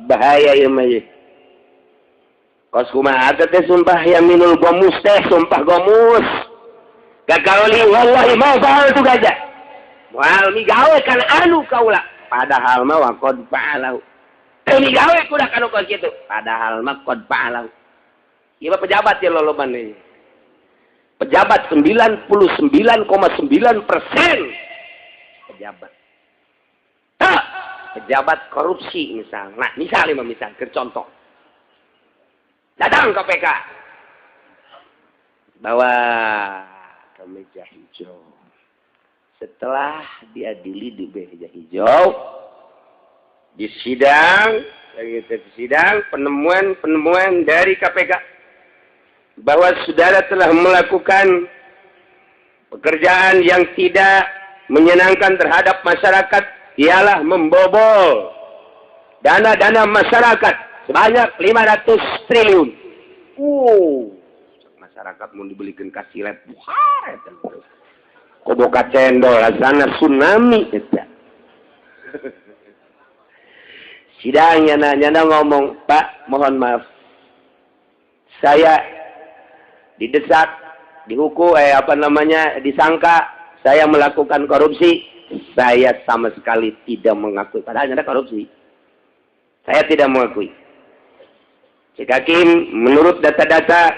Bahaya ieu mah ye. Kos kumaha teh sumpah yaminul gamus teh sumpah gamus. Gagauli wallahi ma fa'altu gaja. Moal migawe kana anu kaula. Padahal mah wa qad fa'alahu. Migawe kuda kanu kos kitu. Padahal mah qad fa'alahu. Ieu pejabat ya loloban deui. Pejabat 99,9% pejabat. Pejabat korupsi misal. Nah, misal contoh. Datang KPK. Bawa kemeja hijau. Setelah diadili di meja hijau, di sidang penemuan dari KPK bahwa saudara telah melakukan pekerjaan yang tidak menyenangkan terhadap masyarakat, ialah membobol dana-dana masyarakat sebanyak 500 triliun. Masyarakat mau dibelikan kasilet. Koboka cendol, sana tsunami. Sidangnya nyana ngomong, Pak, mohon maaf. Saya didesak, dihukum, disangka saya melakukan korupsi. Saya sama sekali tidak mengakui. Padahal nyana korupsi. Saya tidak mengakui. Cek Hakim, menurut data-data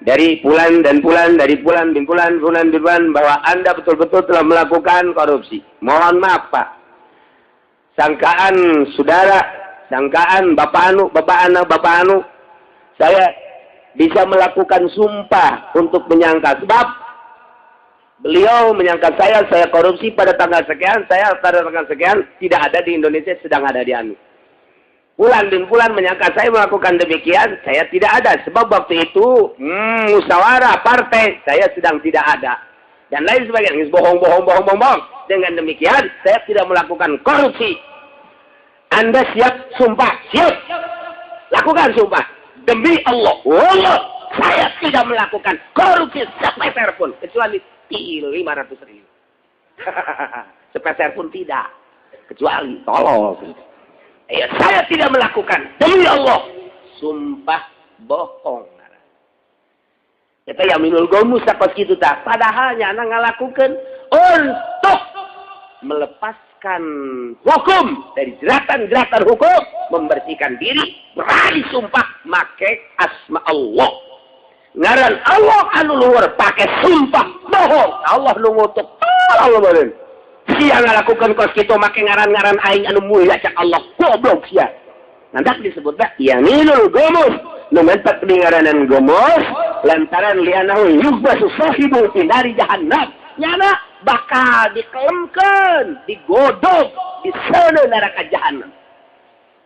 dari Fulan bahwa Anda betul-betul telah melakukan korupsi. Mohon maaf, Pak. Sangkaan saudara, sangkaan Bapak Anu, saya bisa melakukan sumpah untuk menyangka. Sebab beliau menyangka saya korupsi pada tanggal sekian, tidak ada di Indonesia, sedang ada di Anu. Fulan menyangka saya melakukan demikian, saya tidak ada. Sebab waktu itu, musyawarah partai, saya sedang tidak ada. Dan lain sebagainya, bohong. Dengan demikian, saya tidak melakukan korupsi. Anda siap sumpah? Siap. Lakukan sumpah. Demi Allah, saya tidak melakukan korupsi sepeser pun. Kecuali 500 ribu. Sepeser pun tidak. Kecuali, tolong. Ya, saya tidak melakukan. Demi Allah. Sumpah bohong. Kita yaminul gomus sakos gitu tak. Padahal nyana ngalakukan untuk melepaskan hukum dari jeratan-jeratan hukum, membersihkan diri, berani sumpah make asma Allah. Ngaran Allah anu luhur pakai sumpah bohong. Allah nu ngutuk. Allah beureun. Sia ngalakukan kos kitu make ngaran-ngaran aing anu mulia cak Allah. Goblok sia. Nandak disebutna yaminul gomus. Nu mentak ngaranan gomus lantaran lianahu yubbasu sahibul fi nari jahannam. Nyana bakal dikelemkeun, digodog di sana neraka jahanam.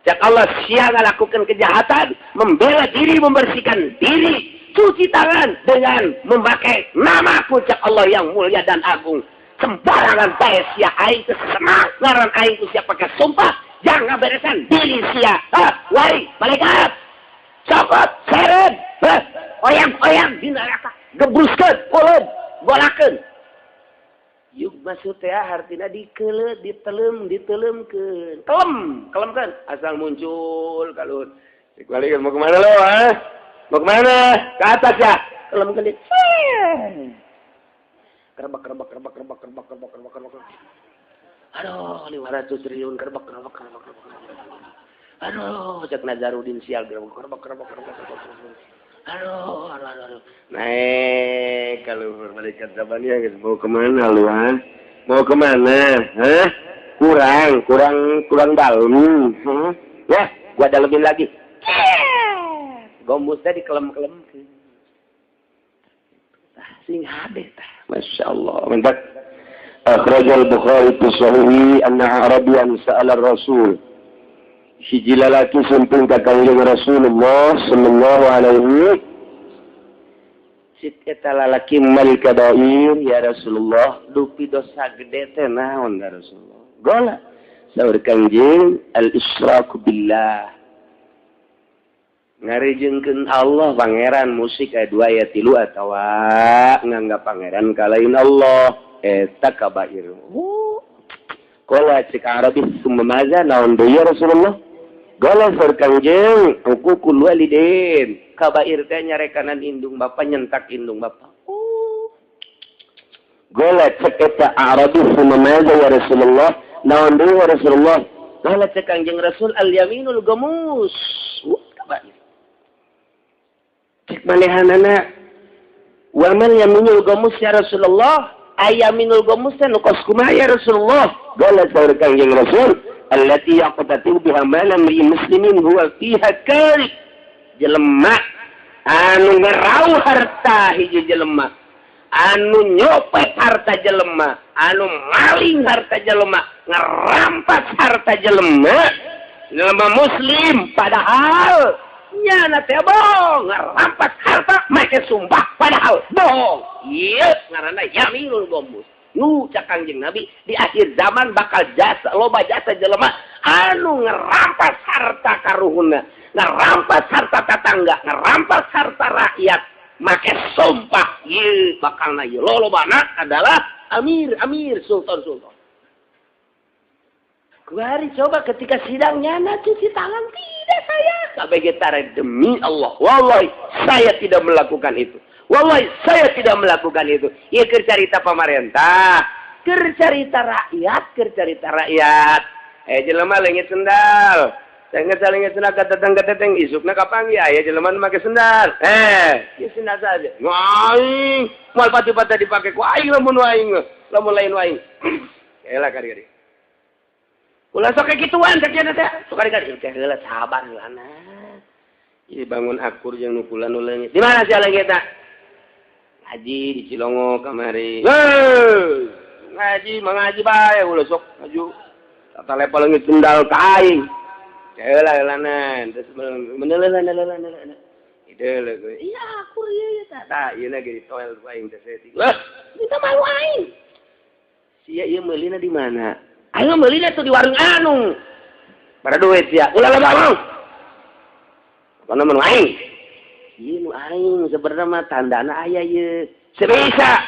Cak Allah sia ngalakukan kejahatan, membela diri, membersihkan diri, cuci tangan dengan memakai nama cak Allah yang mulia dan agung. Sembarangan bae sia aing teh senang ngaran aing teh sia pakai sumpah jangan beresan diri sia. Wai malaikat copot seret oyang di neraka gebruskeun ulun golakeun. Yuk maksud teh artina dikeuleuh diteleumkeun. Kelemkeun asal muncul kalut. Dikualikan mau kemana lo? Mau kemana? Ke atas ya. Kelemkeun dit. Kerbak. Aduh, 500 triliun kerbak. Aduh, cek Nazarudin sial kerbak. Aduh. Naik kalau malaikat Zabania guys, mau kemana lu Mau kemana? Kurang dalam. Ya, gua dalemin lagi. Gombusnya dikelem-kelem. Sing hade tah. Masya Allah. Mantap. Akhrajal Bukhari fi sahihi anna Arabian sa'ala Rasul. Hiji lalaki sumping ka Kangjeng Rasulullah sallallahu alaihi. Sit eta lalaki mal kabair ya Rasulullah, dupi dosa gede teh naon ya Rasulullah. Gola. Saur Kangjeng al-isyraku billah. Ngarijengkeun Allah pangeran musik aya 2 aya 3 atawa nganggap pangeran kalain Allah eta kabair. Qala cik Arabi summaza naon deui Rasulullah? Qala saur Kangjeng uququl walidain. Kabair teh nyarekanan indung bapa nyentak indung bapa. Gola cek eta Arabi sumamaza ya Rasulullah. Naon deui Rasulullah? Gola cek Kangjeng Rasul al-yaminul gamus. Kabanya. Cek manehanana wa mal yaminul gamus ya Rasulullah? Ayaminul gamus nu kos kumaha ya Rasulullah? Gola cek Kangjeng Rasul allati yaqtatu biha malam muslimin huwa fiha karik. Jelema anu ngerau harta hiji jelema. Anu nyopet harta jelema, anu maling harta jelema, ngerampas harta jelema muslim padahal nyana teh bohong, ngerampas harta make sumpah padahal bohong. Ieu ngaranna yaminul gamus. Nu cak Kangjeng Nabi di akhir zaman bakal jasa loba jasa jelema anu ngerampas harta karuhuna, ngerampas harta tetangga, ngerampas harta rakyat. Make sumpah ye bakalna ye lolobana adalah amir sultan. Kuari coba ketika sidangnya cuci tangan tidak saya. Kabeh tare demi Allah. Wallahi saya tidak melakukan itu. Wallahi saya tidak melakukan itu. Ieu keur carita pemerintah, keur carita rakyat. Jelema leungit sendal. Saya senang kata-kata isukna kapanggih aya jelema nu make sendal. Ieu sendal saja. Aing, moal pati-pati dipake ku aing lamun aing, lamun lain aing. Elah kari-kari. Ulah sok kituan kerjana teh. Sok kari-kari teh heula sabar heula. Ieu bangun akur jeung nukulan nu leungit. Di mana sia leungit teh? Ngaji di Cilongo kamari. Ngaji mangaji bae ulah sok maju. Tata level leungit sendal ka aing. Heula-heulanan terus menelelan. Iya aku ieu tah ieu na ge toel aing teh seting. Lah, kita malu aing. Sia ieu meulina di mana? Aing meulina tuh di warung anu. Pada duit sia. Ulah loba mau. Apa namanya aing? Ieu nu aing sebenarnya mah tandana aya ieu. Sebisa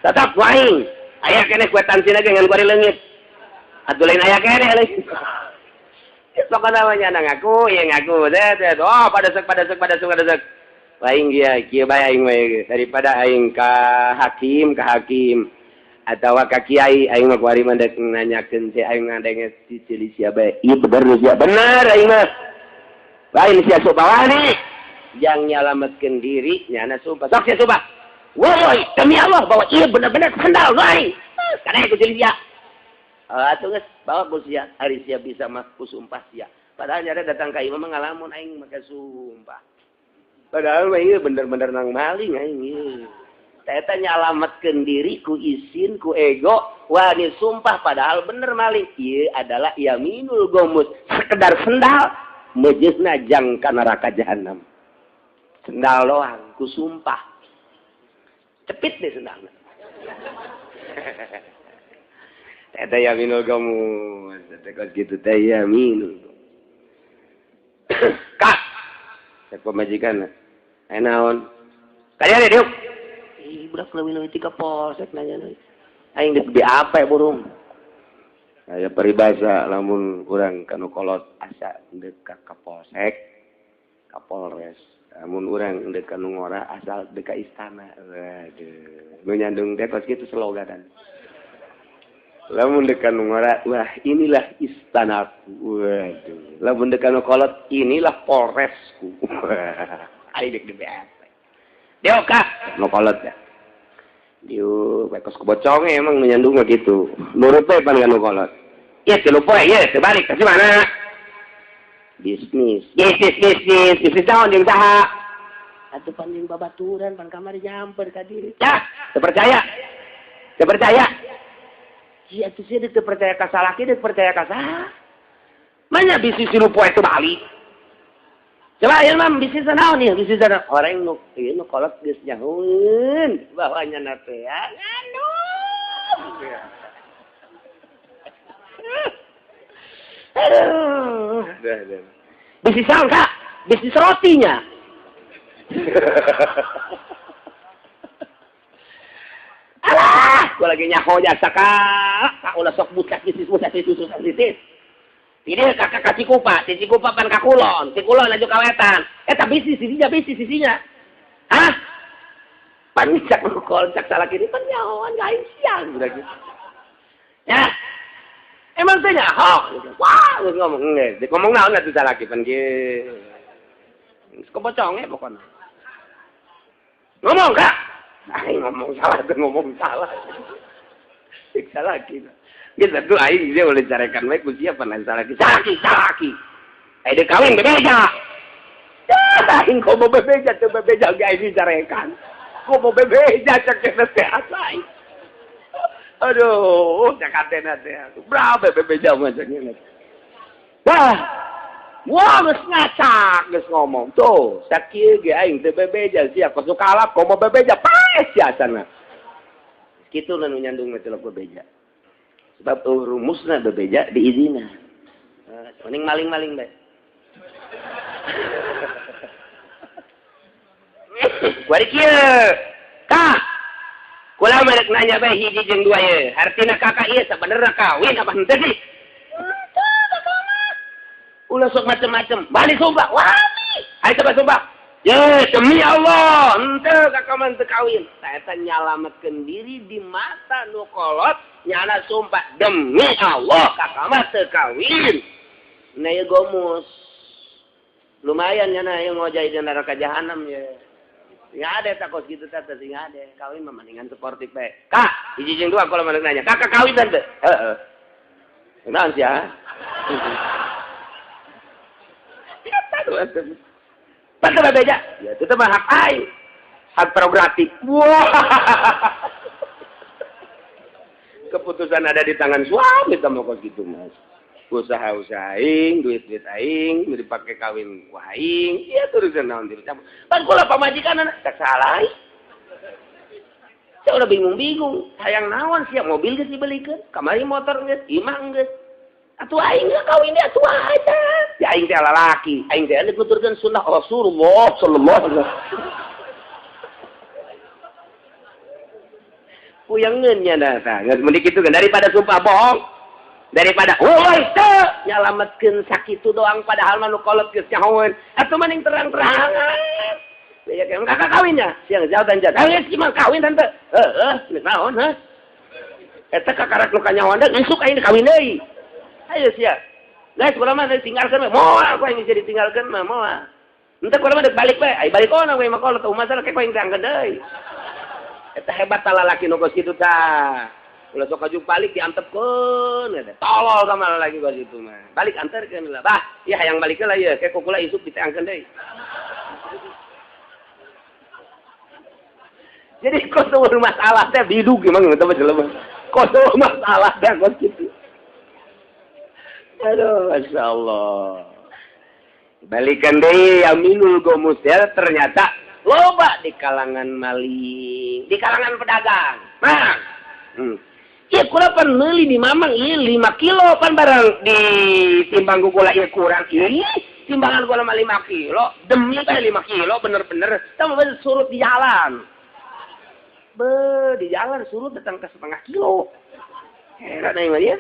tetap aing. Aya keneh kwetansina ge ngan kuari leungit. Atuh lain aya keneh leuh. Sok namanya ngaku, ya ngaku. Oh, pada sek. Aing kieu bae aing we daripada aing ka hakim atawa ka kiai aing mah kuari mandek nanyakeun teh aing ngadenge cicili sia bae. Ieu bener aing mah. Lain sia subawani. Yang nyalametkeun diri nyana sumpah. Sok sia sumpah. Woi, demi Allah bahwa ieu bener-bener sendal aing. Kana ku cili sia. Atuh geus bawa ku sia ari sia bisa mah ku sumpah sia. Padahal nyada datang ka imam ngalamun aing make sumpah. Padahal mah ieu bener-bener nang maling aing ieu. Eta nyalametkeun diri ku isin ku ego wani sumpah padahal bener maling. Ieu adalah yaminul gamus, sekedar sendal mejeusna jang ka neraka jahanam. Sendal doang ku sumpah. Cepit deh sendalna. Eta yaminul gamus, eta gitu teh yaminul. Kak, cek pemajikan, ayo naon? Kaya deh diuk. Ih, budak leuwih-leuwih ti ka polsek nanya deui. Aing di apa ya burung? Aya peribahasa lamun urang kanu kolot asa deuk ka polsek, ka Polres. Lamun urang deuk kanu ngora asal deuk ka istana. Waduh, nu nyandung teh kos kitu sloganan. Lamun dekan ngora, wah inilah istanaku. Waduh. Lamun dekan kolot, inilah Polresku. Ai dek DPR. Dia kak, no kolot ya. Diu, bekos kebocong emang menyandung gitu. Nurut we pan kanu kolot. Iya, si lupa ya, sebalik kasih mana? Bisnis naon jeung saha? Atuh pan jeung babaturan pan kamari nyamper ka diri. Ya, terpercaya. Iya itu sih dia percaya ka salaki, dia percaya ka saha. Mana bisnis si lupa itu balik. Coba ya mam bisnis naon nih, bisnis naon. Orang nu ieu nu kolot geus nyahoeun bahwanya na teh nganu. Aduh. Bisnis naon Kak? Bisnis rotinya. Alah, gua lagi nyaho jasa kak ulah sok budak bisnis susah bisnis. Ini kakak Cikupa pan kakulon, Cikulon aja kawetan. Eta bisnis isinya. Hah? pan cak ngokol cak salah kiri pan nyahoan gaing siang udah gitu. Ya. Emang teh nyaho. Wah, geus ngomong geus. Ngomong naon atuh salah ki pan kieu. Geus kepoconge pokona. Ngomong Kak. Aing ngomong salah tuh ngomong salah. Cek salah ki. Geus atuh aing dia boleh carekan we ku siapa lain salah ki. Salah ki. Aing kawin bebeja. Aing kok mau bebeja tuh bebeja ge aing carekan. Kok mau bebeja cek teh aing. Aduh, cakatena teh. Berapa bebeja macamnya. Wah, geus ngacak, geus ngomong. Tuh, sakieu ge aing teu bebeja siap kasuk kalap komo bebeja paes ya cenah. Kitu nu nyandung mah celok bebeja. Sebab rumusna bebeja diizina. Mending maling-maling bae. Kuari kieu. Kak, kula mah nanya bae hiji jeung dua ye. Artina kakak ieu sabenerna kawin apa henteu sih? Ulah sok macem-macem. Balik sumpah. Wani. Ayo coba sumpah. Ya, demi Allah. Henteu kakak mah teu kawin. Eta nyalametkeun diri di mata nu kolot. Nyana sumpah. Demi Allah kakak mah teu kawin. Nah ya gomus. Lumayan nyana yang ngojai di neraka jahanam ya. Nggak ada takut gitu tante sih nggak ada. Kawin mah mendingan sportif bae. Kak, hiji jeung dua kalau mana nanya. Kakak kawin tante. Naon sih ya? Tante bebeja. Ya itu mah hak aing. Hak prerogatif. Wah. Keputusan ada di tangan suami sama kok gitu mas. Usaha aing, duit aing, dipakai kawin ku aing, iya turusan naon dicampur. Pan kula pamajikan tak salah. Saya udah bingung-bingung, hayang naon siap mobil geus dibelikeun, kamari motor geus, imah geus. Atuh aing geus kawin dia atuh aja. Ya aing teh lalaki, aing teh nuturkeun sunnah Rasulullah sallallahu alaihi wasallam. Puyangeun nya tah, geus mending kitu kan daripada sumpah bohong. Daripada itu nyalametkeun sakitu doang padahal mah nu kolot geus nyahoeun atuh mending terang-terangan ya kan kakak kawinnya siang jauh dan jauh ayo si mah kawin tante naon heh eta kakarak lu kanyahoan deui isuk aing kawin deui ayo sia guys kumaha mah ditinggalkeun moal aku aing jadi ditinggalkeun mah moal henteu kumaha mah balik bae ai balik ona we mah kolot teu masalah ke aing diangkeun deui eta hebat tah lalaki nu geus kitu tah. Ulah sok kajuk balik diantepkeun eta. Tolol sama lagi gua situ mah. Balik anterkeun lah. Bah, ya hayang balikeun lah ieu. Ke kukula isuk diteangkeun deui. Jadi koso masalah teh bidug gimana eta mah jelema. Koso masalah teh kos kitu. Aduh, masyaallah. Balikan deui aminul gomus ya ternyata loba di kalangan maling, di kalangan pedagang. Nah, iya kula pan meuli di mamang ieu 5 kilo pan barang di timbang kula ieu kurang ieu timbangan kula mah 5 kilo demi teh 5 kilo bener-bener tah mah surut di jalan di jalan surut datang ke 1/2 kilo heran aing mah ieu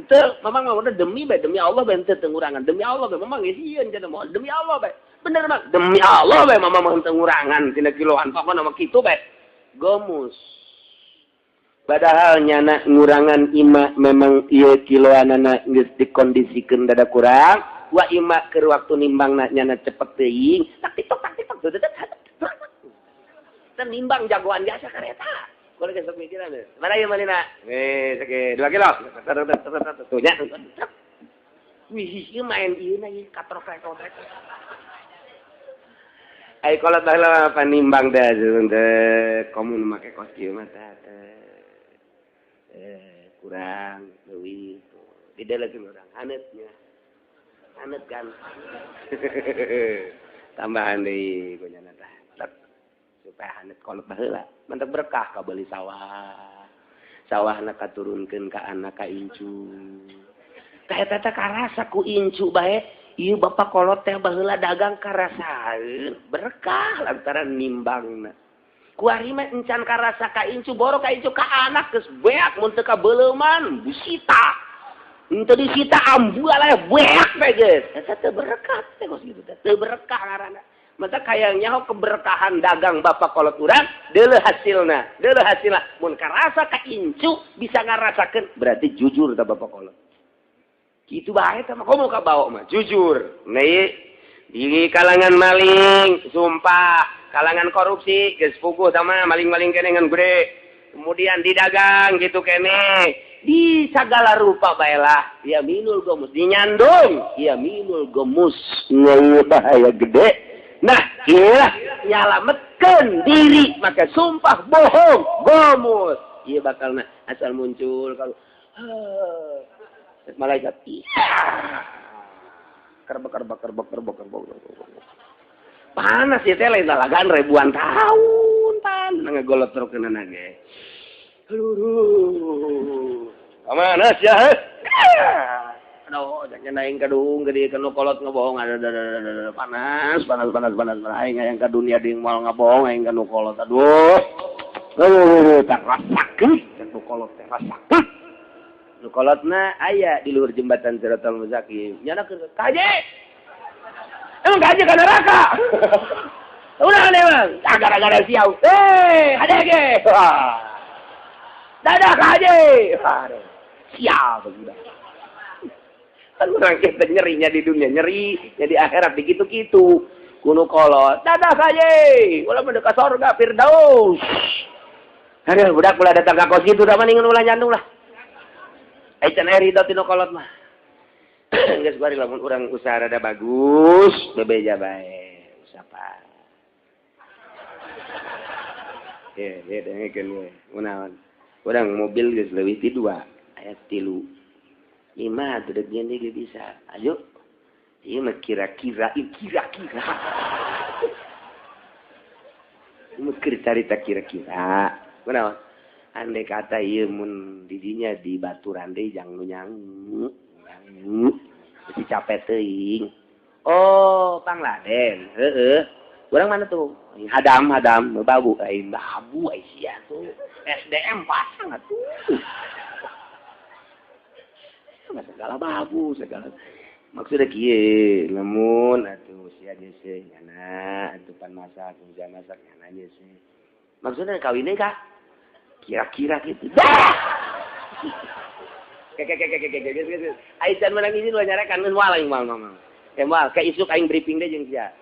teu mamang mah udah demi bae demi Allah bae teu ngurangan demi Allah bae mamang geus sieun cenah moal demi Allah bae bener mah demi Allah bae mamang mah teu ngurangan tina kiloan pokona mah kitu bae gomus. Padahal nyana ngurangan ima memang iya kiloanana geus dikondisikeun dada kurang wa ima keur waktu nimbangna nyana cepet teuing tak tiktok dan nimbang jagoan biasa kareta kudu geus mikiran teh mana ieu manehna sake 2 kilo tuh nya wih ieu main ieu na ieu katrok-katrok ai kolot baheula panimbang da komun make kos kieu mah kurang leuwih didelekeun urang hanetnya hanet kan tambahan deui gonyana tah supaya hanet kolot baheula mantep berkah ka beuli sawahna katurunkeun ka anak ka incu tah eta teh karasa ku incu bae ieu bapak kolot teh baheula dagang karasaeun berkah lantaran nimbangna kuari mah encan karasa ka incu boro ka incu ka anak geus beak mun teu ka beuleuman disita henteu disita ambu aya beak teh geus eta teu berkah teh geus kitu teh teu berkah ngaranna mata kayaknya keberkahan dagang bapak kolot urang deuleu hasilna mun karasa ka incu bisa ngarasakeun berarti jujur ta bapak kolot kitu bae tah mah komo ka bawa mah jujur nih di kalangan maling sumpah kalangan korupsi geus puguh sama maling-maling kene ngan gede kemudian di dagang gitu kene di segala rupa baelah ya minul gomus di nyandung ya minul gomus bahaya gede. Nah, iya nyalametkeun diri maka sumpah bohong gomus. Iya bakalna asal muncul kalau malaikat iya. Kerbek. Panas ya teh lain lalagan ribuan tahun tan ngagolot terkeun ge. Aduh. Mana sih ya? Aduh, jangan naik kadung gede kanu kolot ngebohong ada panas aing yang ka dunia deung moal ngabohong aing kanu kolot aduh tak rasakeun kanu kolot teh rasakeun nu kolotna aya di luhur jembatan Siratal Mustaqim nyana kaje emang kaje ka neraka ulah emang gara-gara siau ge dadah kaje siap begitu kan orang kita nyerinya di dunia nyeri jadi akhirat begitu-gitu kuno kolot dadah saja ulah mendekat surga firdaus aduh budak ulah datang ke kos gitu dah mendingan ulah nyandung lah ai can eri do tino kolot mah geus bari lamun urang usaha rada bagus bebeja bae usapa dengekeun we munaon urang mobil geus leuwih ti 2 aya 3 Ima dedeknya dia bisa. Ayo. Iya mah kira-kira. Mungkin cerita kira-kira. Kenapa? Andai kata iya mun didinya di baturan deh jangan nyangu. Mesti capek teuing. Oh, Pangladen. Orang mana tuh? Hadam, babu sia tuh. SDM pasang atuh. Segala babu segala maksudnya kieu lamun atuh sia geus nyana atuh pan masak hujan masak nyana geus maksudnya kawin kah kira-kira gitu Aisyah menang izin lu nyarakan moal aing moal moal ka isuk aing briefing deh jeung sia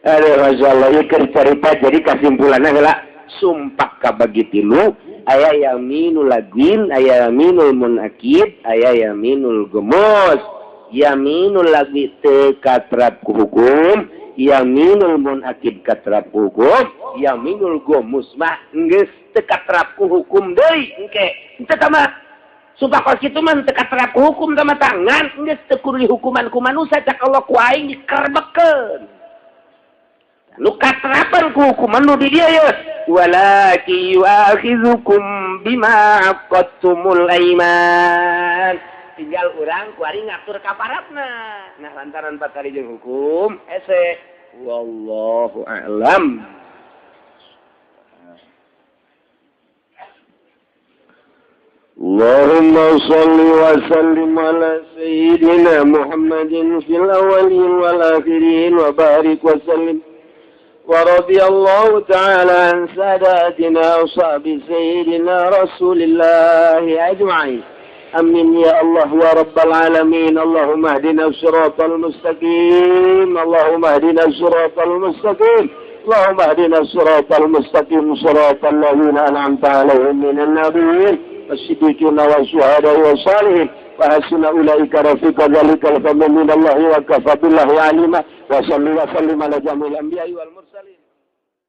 aduh masyaallah ieu keur cerita jadi kesimpulanna heula sumpah kabagi tilu aya yaminul lagwin aya yaminul munakid aya yaminul gemus yaminul lagwi teu katrap ku hukum yaminul munakid katrap ku hukum yaminul gemus mah geus teu katrap ku hukum deui engke teu tama sumpah kos kitu mah teu katrap ku hukum tama tangan geus teu kudu hukuman ku manusia cak Allah ku aing dikerbekeun nu katrapan ku hukuman nu di dieu ye walaki yu'akhizukum bima aqadtumul aiman tinggal urang ku ari ngatur kaparatna nah lantaran bakari jeung hukum hese wallahu a'lam Allahumma shalli wa sallim ala sayyidina Muhammadin fil awwalin wal akhirin wa barik wa sallim ورضي الله تعالى عن ساداتنا وصحب سيدنا رسول الله أجمعين أمين يا الله يا رب العالمين اللهم اهدنا الصراط المستقيم اللهم اهدنا الصراط المستقيم اللهم اهدنا الصراط المستقيم صراط الذين أنعمت عليهم من النبيين والصديقين والشهداء والصالحين وحسن أولئك رفيقا ذلك الفضل من الله وكفى بالله عليما وصلى وسلم على جميع الأنبياء والمرسلين